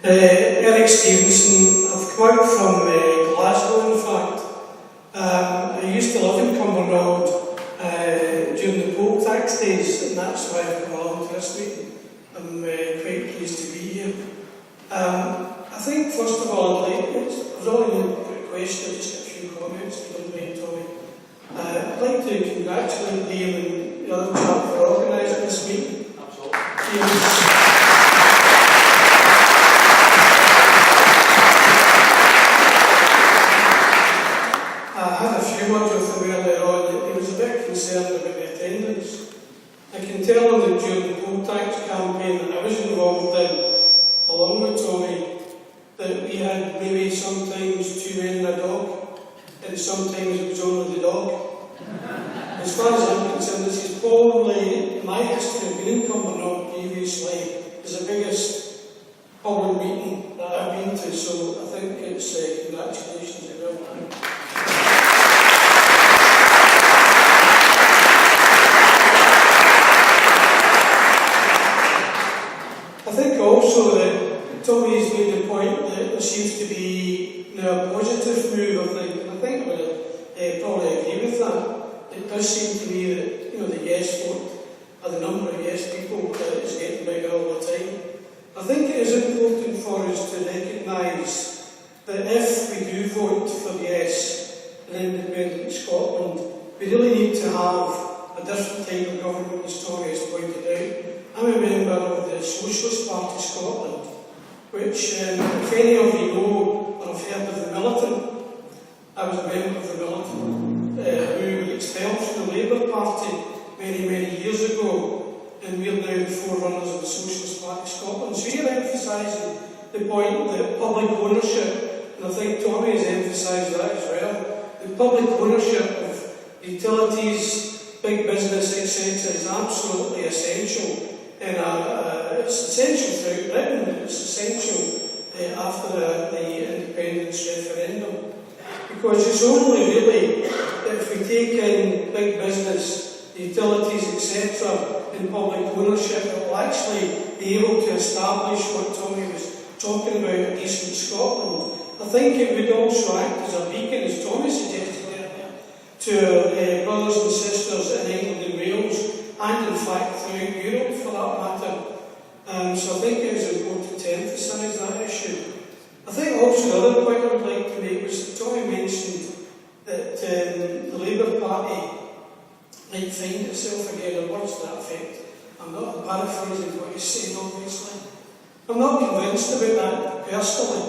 Eric Stevenson. I've come out from Glasgow, in fact. I used to live in Cumbernauld during the poll tax days, and that's why I've come along to this meeting. I'm quite pleased to be here. I think, first of all, I've only got a question, just a few comments, if you don't mind, Tommy. I'd like to congratulate Liam and the other chap for organising this meeting. Absolutely. I had a few words with him earlier on that he was a bit concerned about the attendance. I can tell him that during the poll tax campaign that I was involved in, along with Tommy, that we had maybe sometimes 2 men and a dog, and sometimes it was only the dog. As far as I'm concerned, this is probably, in my history of being in Cumbernauld previously, is the biggest public meeting that I've been to, so I think it's congratulations as well. I think also that Tommy's made the point that there seems to be now a positive move, I think I would probably agree with that. It does seem to me that the yes vote, or the number of yes people, is getting bigger all the time. I think it is important for us to recognise that if we do vote for yes, an independent Scotland, we really need to have a different type of government, as Tommy has pointed out. I'm a member of the Socialist Party Scotland, which, if any of you know or have heard of the Militant, I was a member of the Militant, who was expelled from the Labour Party many, many years ago, and we're now the forerunners of the Socialist Party Scotland. So you're emphasising the point that public ownership, and I think Tommy has emphasised that as well, the public ownership of utilities, big business, etc. is absolutely essential. And it's essential throughout Britain, it's essential after the independence referendum. Because it's only really that if we take in big business, utilities, etc., and public ownership, it will actually be able to establish what Tommy was talking about, a decent Scotland. I think it would also act as a beacon, as Tommy suggested earlier, to brothers and sisters in England and Wales, and in fact throughout Europe for that matter, So I think it is important to emphasise that issue. I think also the other point I would like to make was Tommy mentioned that the Labour Party might find itself again, or words to that effect. I'm not paraphrasing what he's saying, obviously. I'm not convinced about that personally.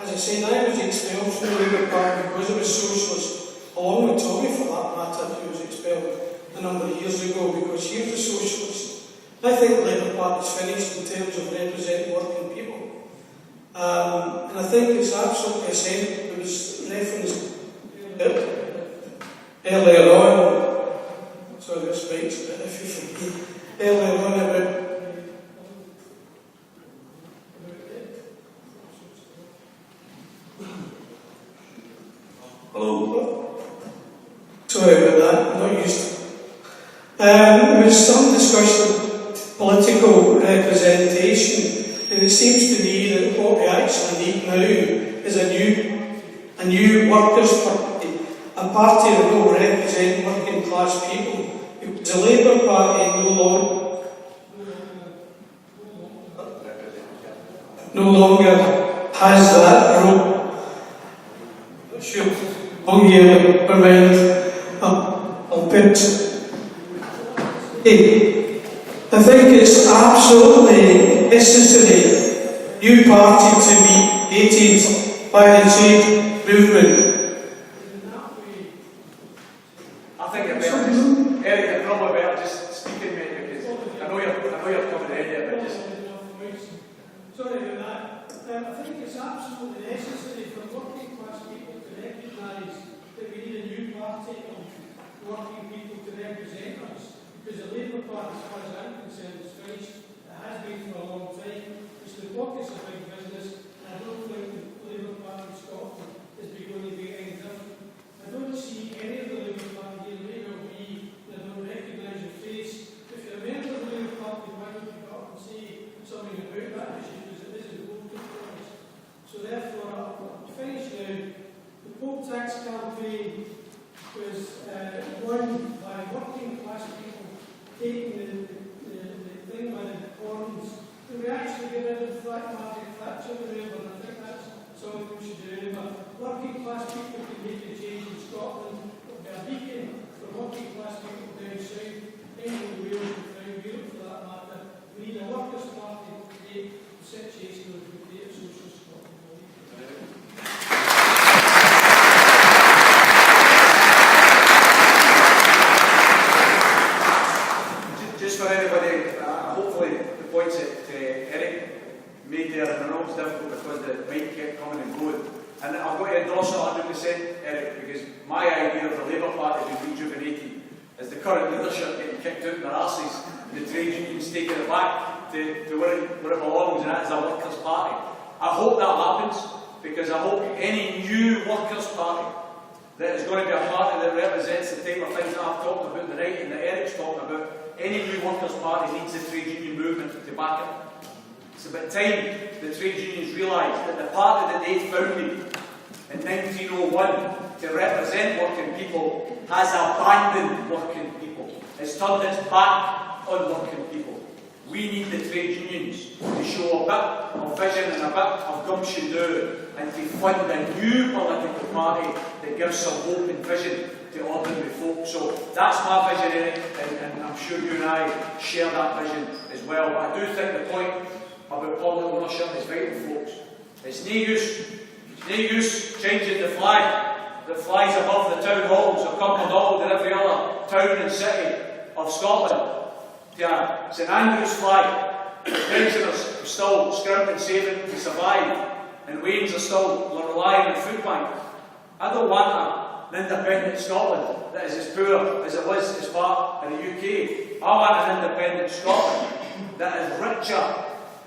As I said, I was expelled from the Labour Party because I was socialist, along with Tommy for that matter, who was expelled a number of years ago because he was a socialist. I think the Labour Party's finished in terms of representing working people. And I think it's absolutely essential. There was reference earlier on, sorry, this makes a bit iffy for me, earlier on about Hello. sorry about that, I'm not used to it. There was some discussion of political representation, and it seems to me that what we actually need now is a new workers' party, a party that will represent working class people. Because the Labour Party no longer has that role. Oh yeah, never mind. I'll put. I think it's absolutely necessary new party to be gated by the trade movement. I think it better just, Eric, you're probably better just speaking, mate, because I know you're coming in there, but just. Sorry about that. I think it's absolutely necessary for working class people to recognise that we need a new party of working people to represent us. Because the Labour Party, as far as I'm concerned, is finished. It has been for a long time. It's the pockets of big business, and I don't think the Labour Party in Scotland is going to be any different. I don't see any of the Labour Party here, maybe it'll be that I don't recognise your face. If you're a member of the Labour Party, why don't you go up and say something about that issue, because it is important for us. So therefore, I'll finish now. The poll tax campaign was won by working class people taking the thing by the horns. Do we actually get rid of Margaret Thatcher forever? And I think that's something we should do. But working class people can make a change in Scotland. It'll be a beacon for working class people down south, England, Wales, and throughout Europe for that matter. We need a workers' party to create the situation of the create social Scotland. Just for anybody, hopefully the points that Eric made there, and I know it's difficult because the mic kept coming and going. And I've got to endorse it 100%, Eric, because my idea of the Labour Party being rejuvenated is the current leadership getting kicked out in their arses, and the trade unions taking it back to where it belongs, and that is a workers' party. I hope that happens, because I hope any new workers' party that is going to be a party that represents the type of things that I've talked about tonight and that Eric's talking about, any new workers' party needs the trade union movement to back it. It's about time the trade unions realise that the party that they founded in 1901 to represent working people has abandoned working people. It's turned its back on working people. We need the trade unions to show a bit of vision and a bit of gumption now, and to fund a new political party that gives some hope and vision to ordinary folk. So that's my vision, Eric, and I'm sure you and I share that vision as well. But I do think the point about public ownership is vital, folks. It's no use changing the flag that flies above the town halls of Cumbernauld and every other town and city of Scotland to a St Andrew's flag. Pensioners are still scrimping, saving to survive, and Wains are still relying on food bank. I don't want an independent Scotland that is as poor as it was as far in the UK. I want an independent Scotland that is richer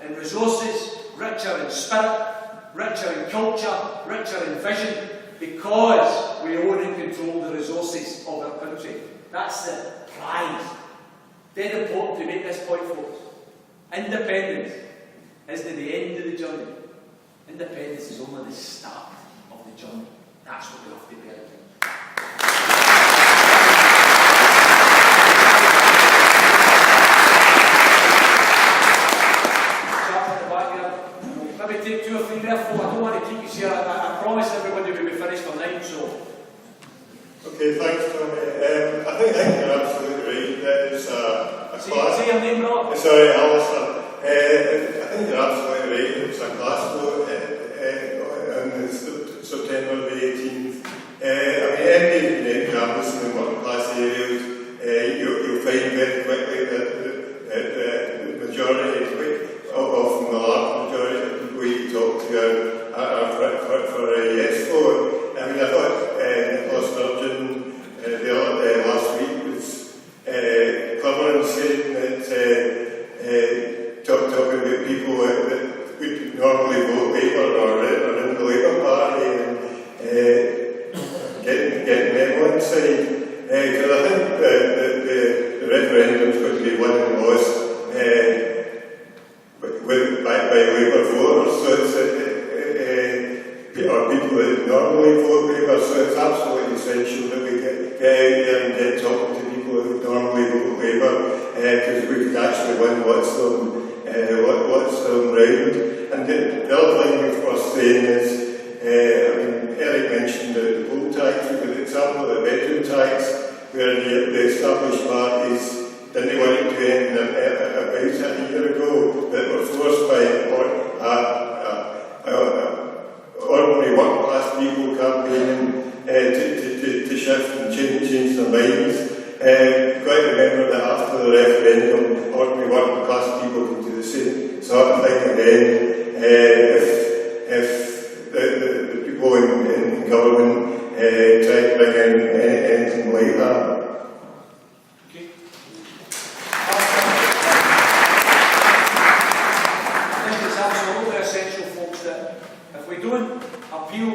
in resources, richer in spirit, richer in culture, richer in vision, because we own and control the resources of our country. That's the prize. Dead important to make this point, folks. Independence isn't the end of the journey. Independence is only the start of the journey. That's what we have to bear in mind. don't want to keep you here. I promise everybody we'll be finished for 9, so. Okay, thanks, Tommy. I think you're absolutely right. That it's a class. Say your name, brother. Sorry, Alison. I think you're absolutely right. It's a class vote on September the 18th. I mean, any campus in the working class areas, you'll find very quickly that the majority of the large majority of people you talk to are for a yes vote. I mean, I thought Nicola Sturgeon last week was clever in saying that talking about people that would normally vote Labour or in the Labour Party and getting them on side. Because I think the referendum is going to be won and lost by Labour voters, so it's or people that normally vote Labour, so it's absolutely essential that we get out there and get talking to people who normally vote Labour, because we could actually win what's them round. And the other thing of course saying is, I mean, Eric mentioned the poll tax, with the example of the bedroom tax, where the established parties didn't want to do anything about it a year ago, that were forced by ordinary working class people campaigning to shift and change their minds. You've got to remember that after the referendum, ordinary working class people can do the same sort of thing again if the people in government try to bring in anything like that. Appeal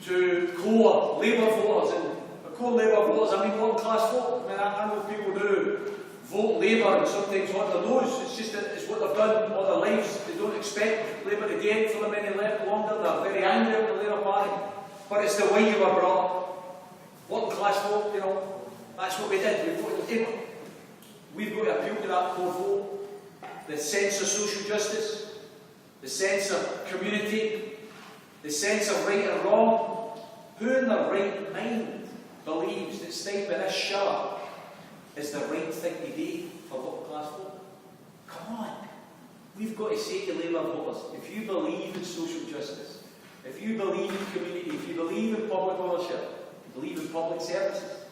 to core Labour voters, and core Labour voters, I mean working class folk. I mean, I know people do vote Labour and sometimes what their nose, it's just that it's what they've done all their lives. They don't expect Labour to get for them any longer, they're very angry at the Labour Party, but it's the way you were brought up. Working class folk, you know, that's what we did, we voted Labour. We've got to appeal to that core vote, the sense of social justice, the sense of community, the sense of right and wrong. Who in their right mind believes that staying with this shower is the right thing to do for working class folk? Come on. We've got to say to Labour voters, if you believe in social justice, if you believe in community, if you believe in public ownership, if you believe in public services,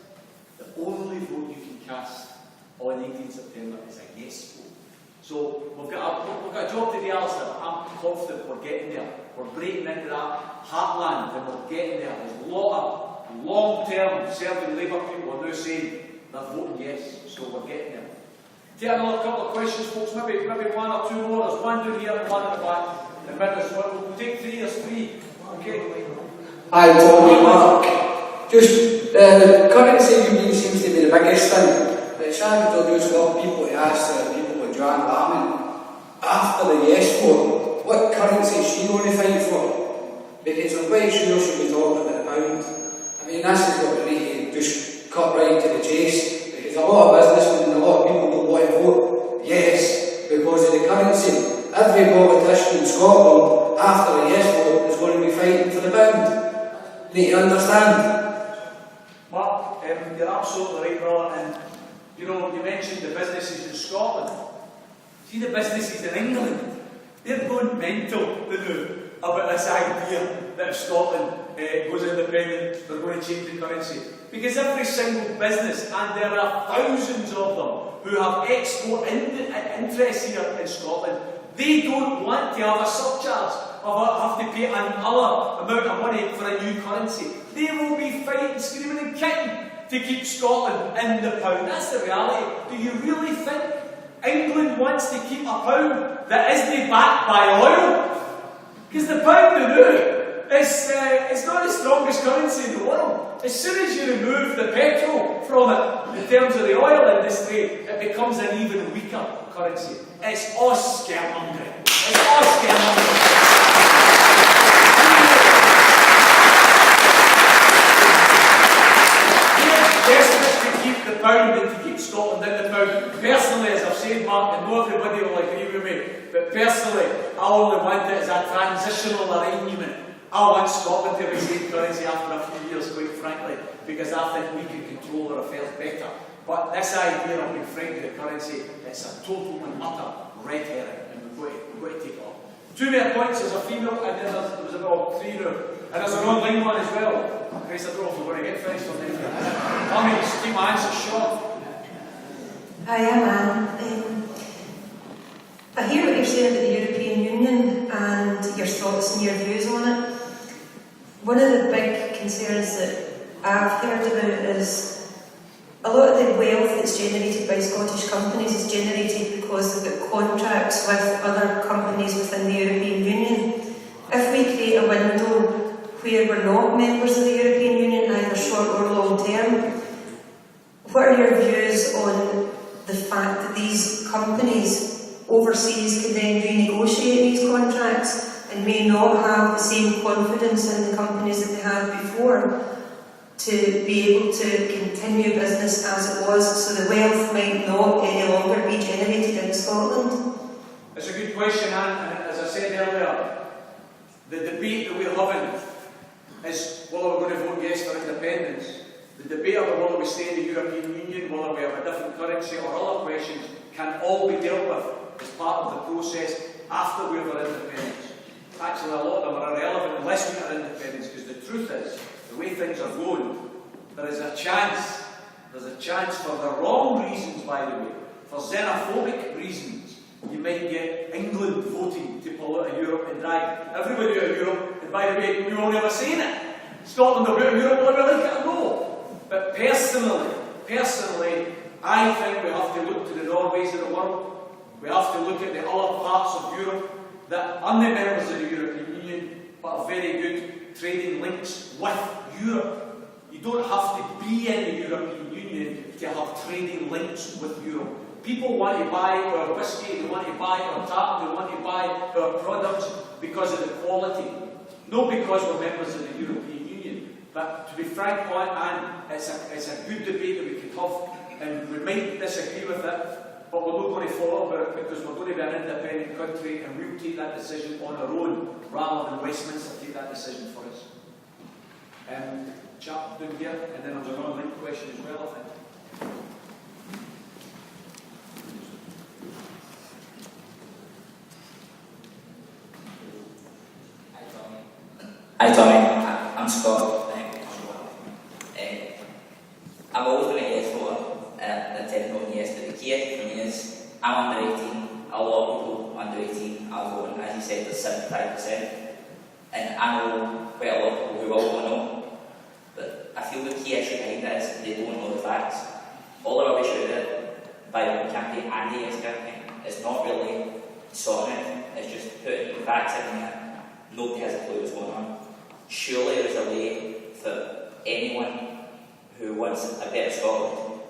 the only vote you can cast on 18 September is a yes vote. So we've got a job to do, Alistair. I'm confident we're getting there. We're breaking into that heartland and we're getting there. There's a lot of long-term serving Labour people are now saying they're voting yes, so we're getting there. Take another couple of questions, folks. Maybe one or two more. There's one down here and one at the back. In the middle. So we'll take three. There's three. Okay. Hi, Tony, Mark. Just the currency union seems to be the biggest thing. But it's hard to use a lot of people to ask people with Joanne Barman after the yes vote, what currency is she going to fight for? Because I'm quite sure she'll be talking about the pound. I mean, this is what we need to just cut right to the chase. Because a lot of businessmen and a lot of people don't want to vote yes because of the currency. Every politician in Scotland after the yes vote is going to be fighting for the pound. You need to understand. Mark, you're absolutely right, brother. And you know, you mentioned the businesses in Scotland. See the businesses in England? They're going mental about this idea that if Scotland goes independent, they're going to change the currency. Because every single business, and there are thousands of them, who have export interests here in Scotland, they don't want to have a surcharge or have to pay another amount of money for a new currency. They will be fighting, screaming and kicking to keep Scotland in the pound. That's the reality. Do you really think England wants to keep a pound that isn't backed by oil? Because the pound they do, it's not the strongest currency in the world. As soon as you remove the petrol from it, in terms of the oil industry, it becomes an even weaker currency. It's all scaremongering. It's all scaremongering. Desperate to keep the pound and to keep Scotland in the pound. Personally, as I've said, Mark, and not everybody will agree with me, but personally, I I only want it as a transitional arrangement. I want Scotland to receive currency after a few years, quite frankly, because I think we can control our affairs better. But this idea of being frightened of the currency, it's a total and utter red herring, and we've got to take it off. 2 more points as a female, and then there was about 3 now. And there's an online one as well. Grace, I don't know if we're going to get finished on this. I mean, just keep my answers short. Hi, I'm Anne. I hear what you're saying about the European Union and your thoughts and your views on it. One of the big concerns that I've heard about is a lot of the wealth that's generated by Scottish companies is generated because they've got contracts with other companies within the European Union. If we create a window where we're not members of the European Union, either short or long term, what are your views on the fact that these companies overseas can then renegotiate these contracts and may not have the same confidence in the companies that they had before to be able to continue business as it was, so the wealth might not any longer be generated in Scotland? It's a good question, Anne, and as I said earlier, the debate that we're having is whether we're going to vote yes for independence. The debate over whether we stay in the European Union, whether we have a different currency or other questions can all be dealt with as part of the process after we have our independence. Actually, a lot of them are irrelevant unless we have independence, because the truth is, the way things are going, there's a chance for the wrong reasons, by the way, for xenophobic reasons, you might get England voting to pull out of Europe and drag everybody out of Europe, and by the way, we won't ever say it. Scotland will go out of Europe whether we like it or no. But personally, I think we have to look to the Norways of the world. We have to look at the other parts of Europe that aren't members of the European Union, but have very good trading links with Europe. You don't have to be in the European Union to have trading links with Europe. People want to buy our whisky, they want to buy our tap, they want to buy our products because of the quality, not because we're members of the European Union. But to be frank, Anne, it's a good debate that we could have, and we might disagree with it, but we're not going to follow about it because we're going to be an independent country and we'll take that decision on our own rather than Westminster take that decision for us. Chap down here, and then there's an online question as well, I think. Hi Tommy, I'm Scott. I'm always going to yes vote than voting yes, but the key issue for me is I'm under 18, a lot of people under 18 are voting, as you said, there's 75%, and I know quite a lot of people who will vote no, but I feel the key issue behind that is they don't know the facts. All the rubbish out there by the campaign and the yes campaign is not really sorting it, it's just putting the facts in there. Nobody has a clue what's going on. Surely there's a way for anyone who wants a better Scotland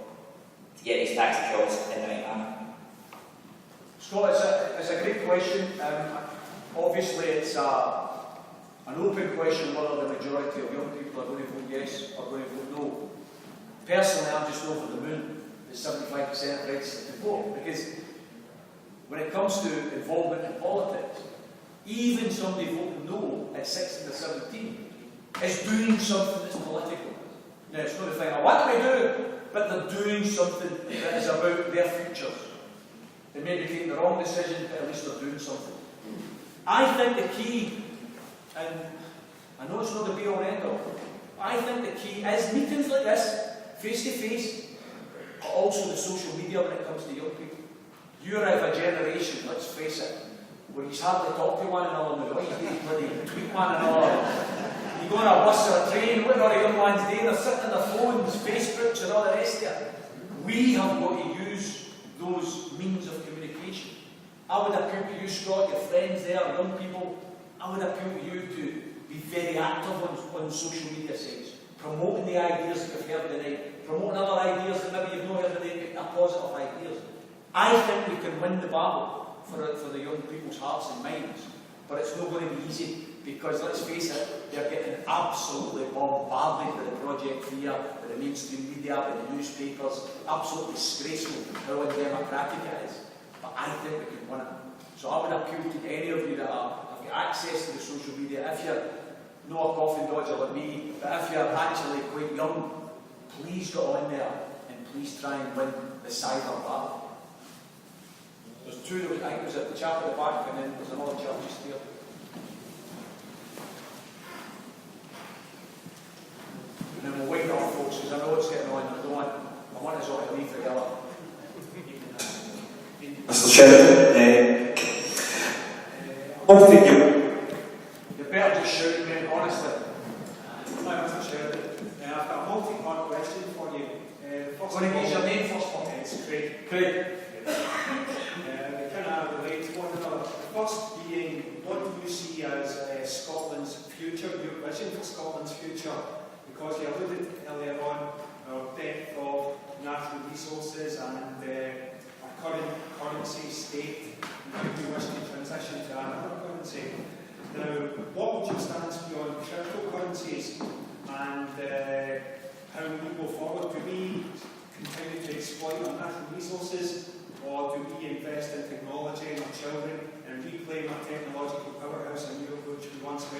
to get his tax choice in the right manner. Scott, it's a great question. Obviously, it's an open question whether the majority of young people are going to vote yes or going to vote no. Personally, I'm just over the moon that 75% registered to vote, because when it comes to involvement in politics, even somebody voting no at 16 or 17 is doing something that's political. Now, it's not a thing I want to do, but they're doing something that is about their futures. They may be taking the wrong decision, but at least they're doing something. I think the key, and I know it's not the be all and end all, I think the key is meetings like this, face to face, but also the social media when it comes to young people. You're of a generation, let's face it, where you hardly talk to one another now. You bloody tweet one another. You go on a bus or a train, what are the young ones doing? They're sitting on their phones, Facebooks and all the rest of it. We have got to use those means of communication. I would appeal to you, Scott, your friends there, young people, I would appeal to you to be very active on social media sites, promoting the ideas that you've heard tonight, promoting other ideas that maybe you've not heard tonight, but are positive ideas. I think we can win the battle for the young people's hearts and minds, but it's not going to be easy, because let's face it, they're getting absolutely bombarded by the Project Fear, by the mainstream media, by the newspapers. Absolutely disgraceful how undemocratic it is. But I think we can win it. So I would appeal to any of you that have got access to the social media, if you're not a coffin dodger like me, but if you're actually quite young, please get on there and please try and win the cyber battle. There's two, I think there's a chap at the back and then there's another chap just there. And then we'll wait up, folks, because I know it's getting on. I want us all to leave together. Mr. Sheridan, You better just shout, man, honestly. Hi, Mr. Sheridan. I've got a multi-part question for you. First Going to use your name first one. It's Craig. Craig. They kind of relate to one another. The first being, what do you see as Scotland's future, your vision for Scotland's future? Because you alluded earlier on our depth of natural resources and our current currency state, and how we wish to transition to another currency. Now, what would your stance be on cryptocurrencies and how we go forward? Do we continue to exploit our natural resources, or do we invest in technology and our children and reclaim our technological powerhouse in Europe which we once were?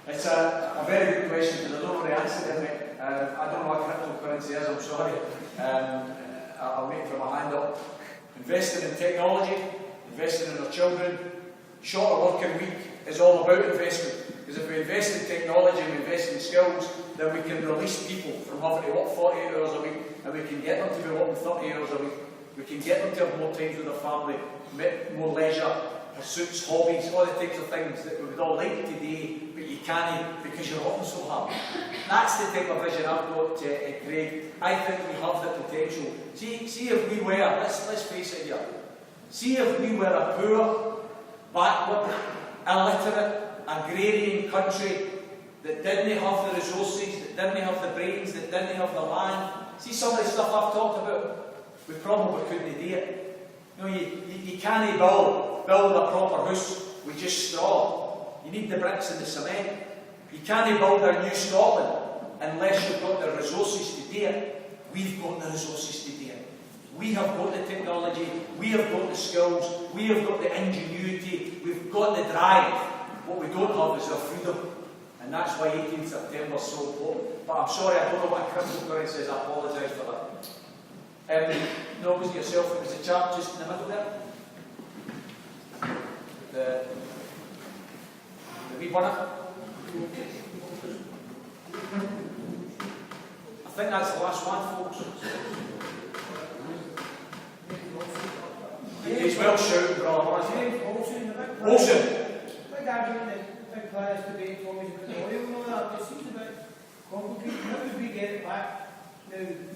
It's a very good question, because I don't know the answer to it. I don't know what cryptocurrency is, I'm sorry. I'll wait for my hand up. Investing in technology, investing in our children, shorter working week is all about investment. Because if we invest in technology and we invest in skills, then we can release people from having to work 48 hours a week, and we can get them to be working 30 hours a week. We can get them to have more time with their family, more leisure, pursuits, hobbies, all the types of things that we would all like today, but you can't because you're working so hard. That's the type of vision I've got, Craig. I think we have the potential. See if we were, let's face it here, see if we were a poor, backward, illiterate, agrarian country that didn't have the resources, that didn't have the brains, that didn't have the land. See some of the stuff I've talked about? We probably couldn't do it. You know, you can't build a proper house with just straw. You need the bricks and the cement. You can't build a new Scotland unless you've got the resources to do it. We've got the resources to do it. We have got the technology, we have got the skills, we have got the ingenuity, we've got the drive. What we don't have is our freedom. And that's why 18th September is so important. But I'm sorry, I don't know what cryptocurrency is. I apologise for that. No, it wasn't yourself, it was the chap just in the middle there. The wee bunner. I think that's the last one, folks. He's well shouted, brother. Olsen. Big argument that big players debate always about the oil and all that. It seems a bit complicated. How would we get it back now and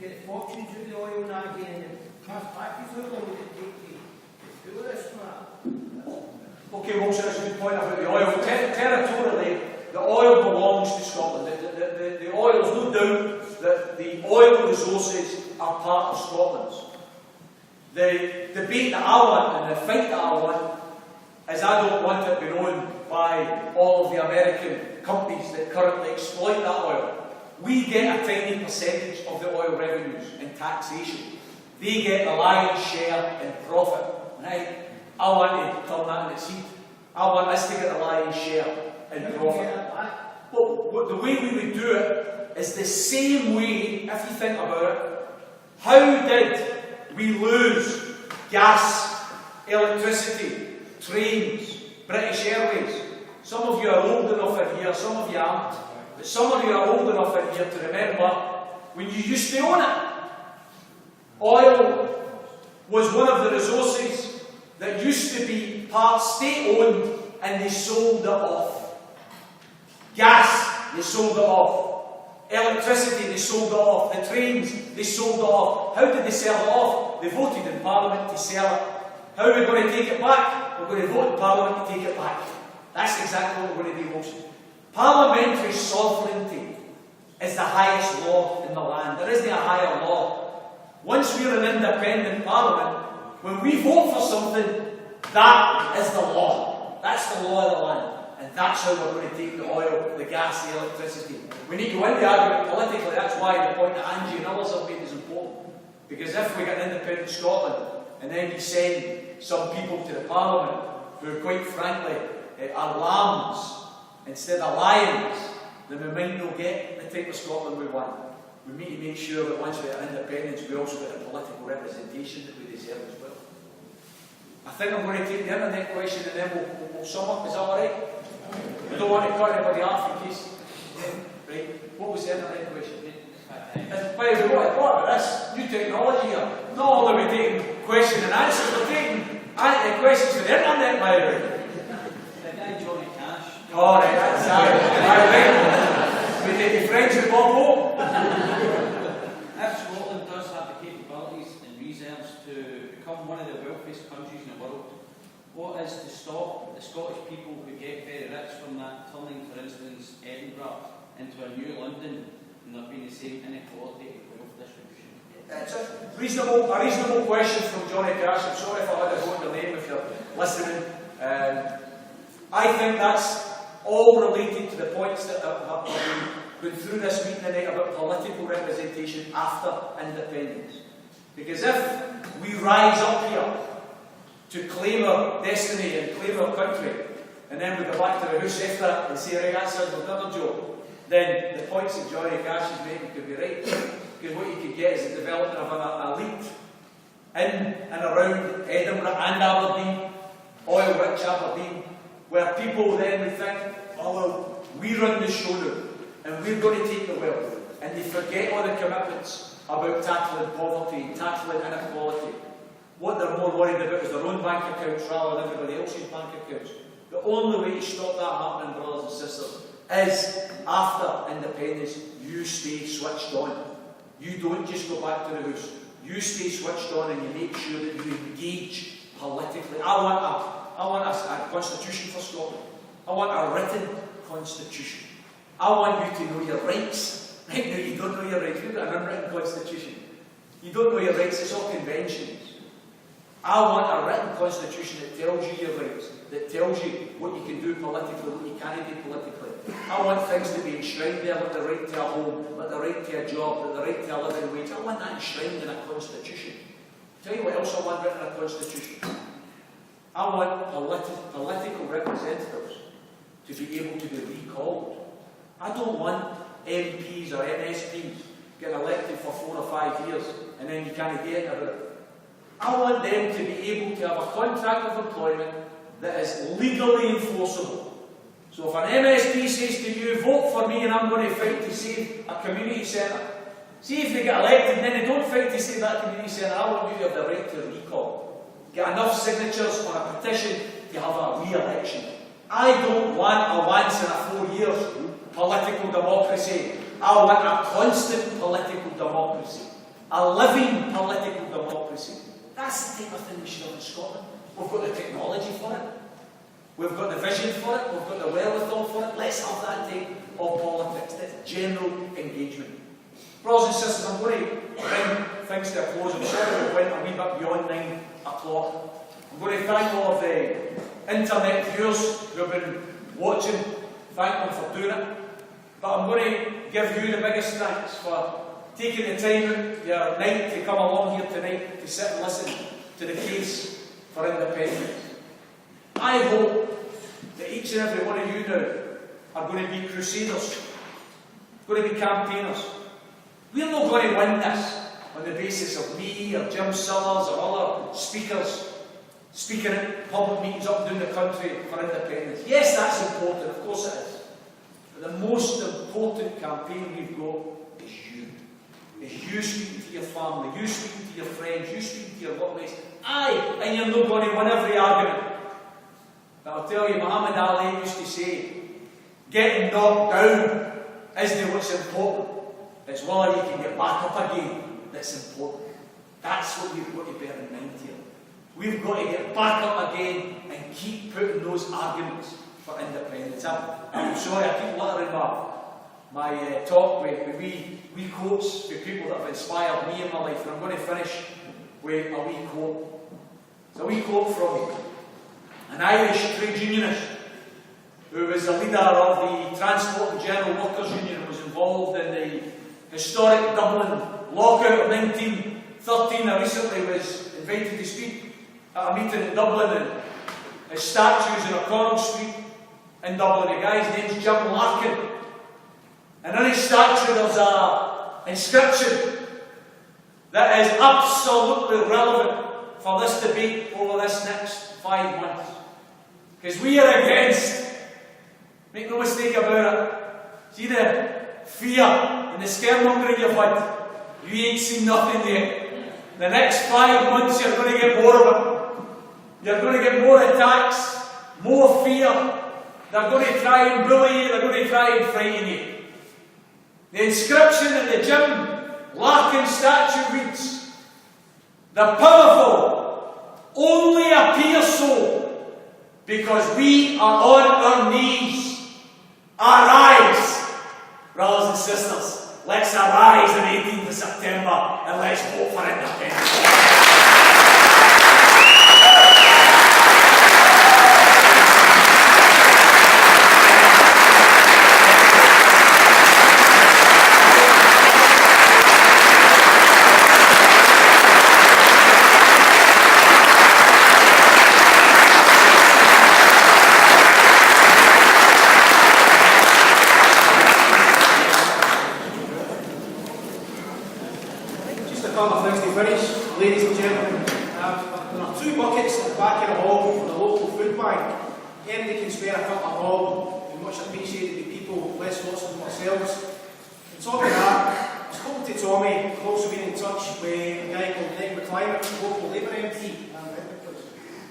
get the fortunes of the oil and that again and pass back to how long would it take to do this and that? Okay, Wilson, that's a good point about the oil. Territorially, the oil belongs to Scotland. The oil, there's no doubt that the oil resources are part of Scotland's. The debate that I want and the fight that I want is I don't want it to be known by all of the American companies that currently exploit that oil. We get a tiny percentage of the oil revenues in taxation. They get the lion's share in profit. Right? I want to turn that on its head. I want us to get the lion's share in profit. Well, the way we would do it is the same way, if you think about it. How did we lose gas, electricity, trains, British Airways? Some of you are old enough in here, some of you aren't. But some of you are old enough in here to remember when you used to own it. Oil was one of the resources that used to be part state-owned and they sold it off. Gas, they sold it off. Electricity, they sold it off. The trains, they sold it off. How did they sell it off? They voted in Parliament to sell it. How are we going to take it back? We're going to vote in Parliament to take it back. That's exactly what we're going to do, Wilson. Parliamentary sovereignty is the highest law in the land. There isn't a higher law. Once we're an independent Parliament, when we vote for something, that is the law. That's the law of the land. And that's how we're going to take the oil, the gas, the electricity. We need to win the argument politically. That's why the point that Angie and others have made is important. Because if we get an independent Scotland, and then we send some people to the Parliament who, quite frankly, are lambs instead of lions, then we might not get the type of Scotland we want. We need to make sure that once we have independence, we also get the political representation that we deserve as well. I think I'm going to take the internet question and then we'll sum up. Is that alright? I don't want to cut anybody off in case. Right? What was the internet question? By the way, what about this? New technology here. Not only are we taking question and answers, we're taking questions for the internet, by the way. The guy Johnny Cash. Alright, that's right. We take friends with Bob Hope. If Scotland does have the capabilities and reserves to become one of the wealthiest countries in the world, what is to stop the Scottish people who get very rich from that turning, for instance, Edinburgh into a new London, and there being the same inequality of wealth distribution? It's a reasonable question from Johnny Cash. I'm sorry if I had to go your name if you're listening. I think that's all related to the points that have been through this meeting tonight about political representation after independence. Because if we rise up here to claim our destiny and claim our country, and then we go back to the house after that and say, right, that's us, we've done our job, then the points that Johnny Cash is making could be right. Because what you could get is the development of an elite in and around Edinburgh and Aberdeen, oil-rich Aberdeen, where people then would think, oh well, we run the show now, and we're going to take the wealth, and they forget all the commitments about tackling poverty and tackling inequality. What they're more worried about is their own bank accounts rather than everybody else's bank accounts. The only way to stop that happening, brothers and sisters, is after independence, you stay switched on. You don't just go back to the house. You stay switched on and you make sure that you engage politically. I want a constitution for Scotland. I want a written constitution. I want you to know your rights. Right now you don't know your rights. We've got an unwritten constitution. You don't know your rights, it's all conventions. I want a written constitution that tells you your rights, that tells you what you can do politically, what you can't do politically. I want things to be enshrined there, like the right to a home, like the right to a job, like the right to a living wage. I want that enshrined in a constitution. Tell you what else I want written in a constitution. I want political representatives to be able to be recalled. I don't want MPs or MSPs getting elected for 4 or 5 years and then you can't get about it. I want them to be able to have a contract of employment that is legally enforceable. So if an MSP says to you, vote for me and I'm going to fight to save a community centre, see if they get elected and then they don't fight to save that community centre, I want you to have the right to recall. Get enough signatures on a petition to have a re-election. I don't want a once in a 4 years political democracy. I want a constant political democracy. A living political democracy. That's the type of thing we should have in Scotland. We've got the technology for it. We've got the vision for it. We've got the wherewithal for it. Let's have that type of politics. That's general engagement. Brothers and sisters, I'm going to bring things to a close. I'm sorry we went a wee bit beyond 9 o'clock. I'm going to thank all of the internet viewers who have been watching. Thank them for doing it. But I'm going to give you the biggest thanks for taking the time out your night to come along here tonight to sit and listen to the case for independence. I hope that each and every one of you now are going to be crusaders, going to be campaigners. We're not going to win this on the basis of me or Jim Sullers or other speakers speaking at public meetings up and down the country for independence. Yes, that's important, of course it is. But the most important campaign we've got is you. Is you speaking to your family, you speaking to your friends, you speaking to your workmates. Aye, and you're not going to win every argument. But I'll tell you, Muhammad Ali used to say, getting knocked down isn't what's important. It's whether you can get back up again that's important. That's what we've got to bear in mind here. We've got to get back up again and keep putting those arguments for independence. I'm sorry, I keep littering my talk with wee quotes with people that have inspired me in my life, and I'm going to finish with a wee quote. It's a wee quote from an Irish trade unionist who was the leader of the Transport and General Workers Union and was involved in the historic Dublin lockout of 19 13, I recently was invited to speak at a meeting in Dublin, and his statues in Cumbernauld Street in Dublin. The guy's name's Jim Larkin. And on his statue there's an inscription that is absolutely relevant for this debate over this next 5 months. Because we are against, make no mistake about it, see the fear and the scaremongering you've had, you ain't seen nothing yet. The next 5 months you're going to get more of it. You're going to get more attacks, more fear. They're going to try and bully you, they're going to try and frighten you. The inscription in the Jim Larkin statue reads, "The powerful only appear so because we are on our knees. Arise, brothers and sisters. Let's arise on the 18th of September and let's vote for independence." Ladies and gentlemen, there are 2 buckets at the back of the hall for the local food bank. Anybody can spare a cup of hall. We much appreciated the people, less lots than ourselves. On top of that, I've spoken to Tommy. I've also been in touch with a guy called Greg McClymont, the local Labour MP.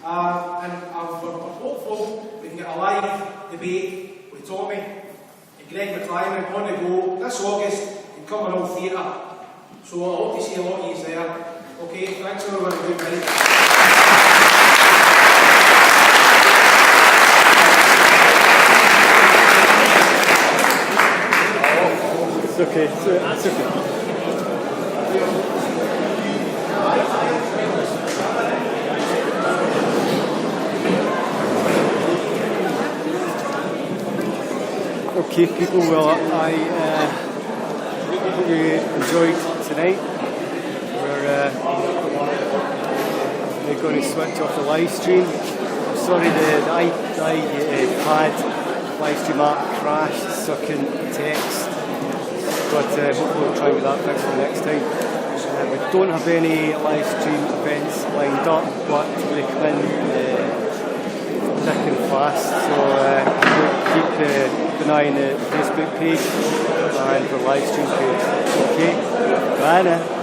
And we're hopeful we can get a live debate with Tommy and Greg McClymont on the go this August in Cumbernauld Theatre. So I hope to see a lot of you there. Okay, thanks everyone. Good night. It's okay. It's okay. Okay, people. Well, I hope you enjoyed tonight. We're going to switch off the live stream. I'm sorry the iPad live stream app crashed, sucking text, but hopefully we'll try and get that fixed for next time. We don't have any live stream events lined up, but they come in thick and fast, so keep an eye on the Facebook page and the live stream page. Okay, bye now.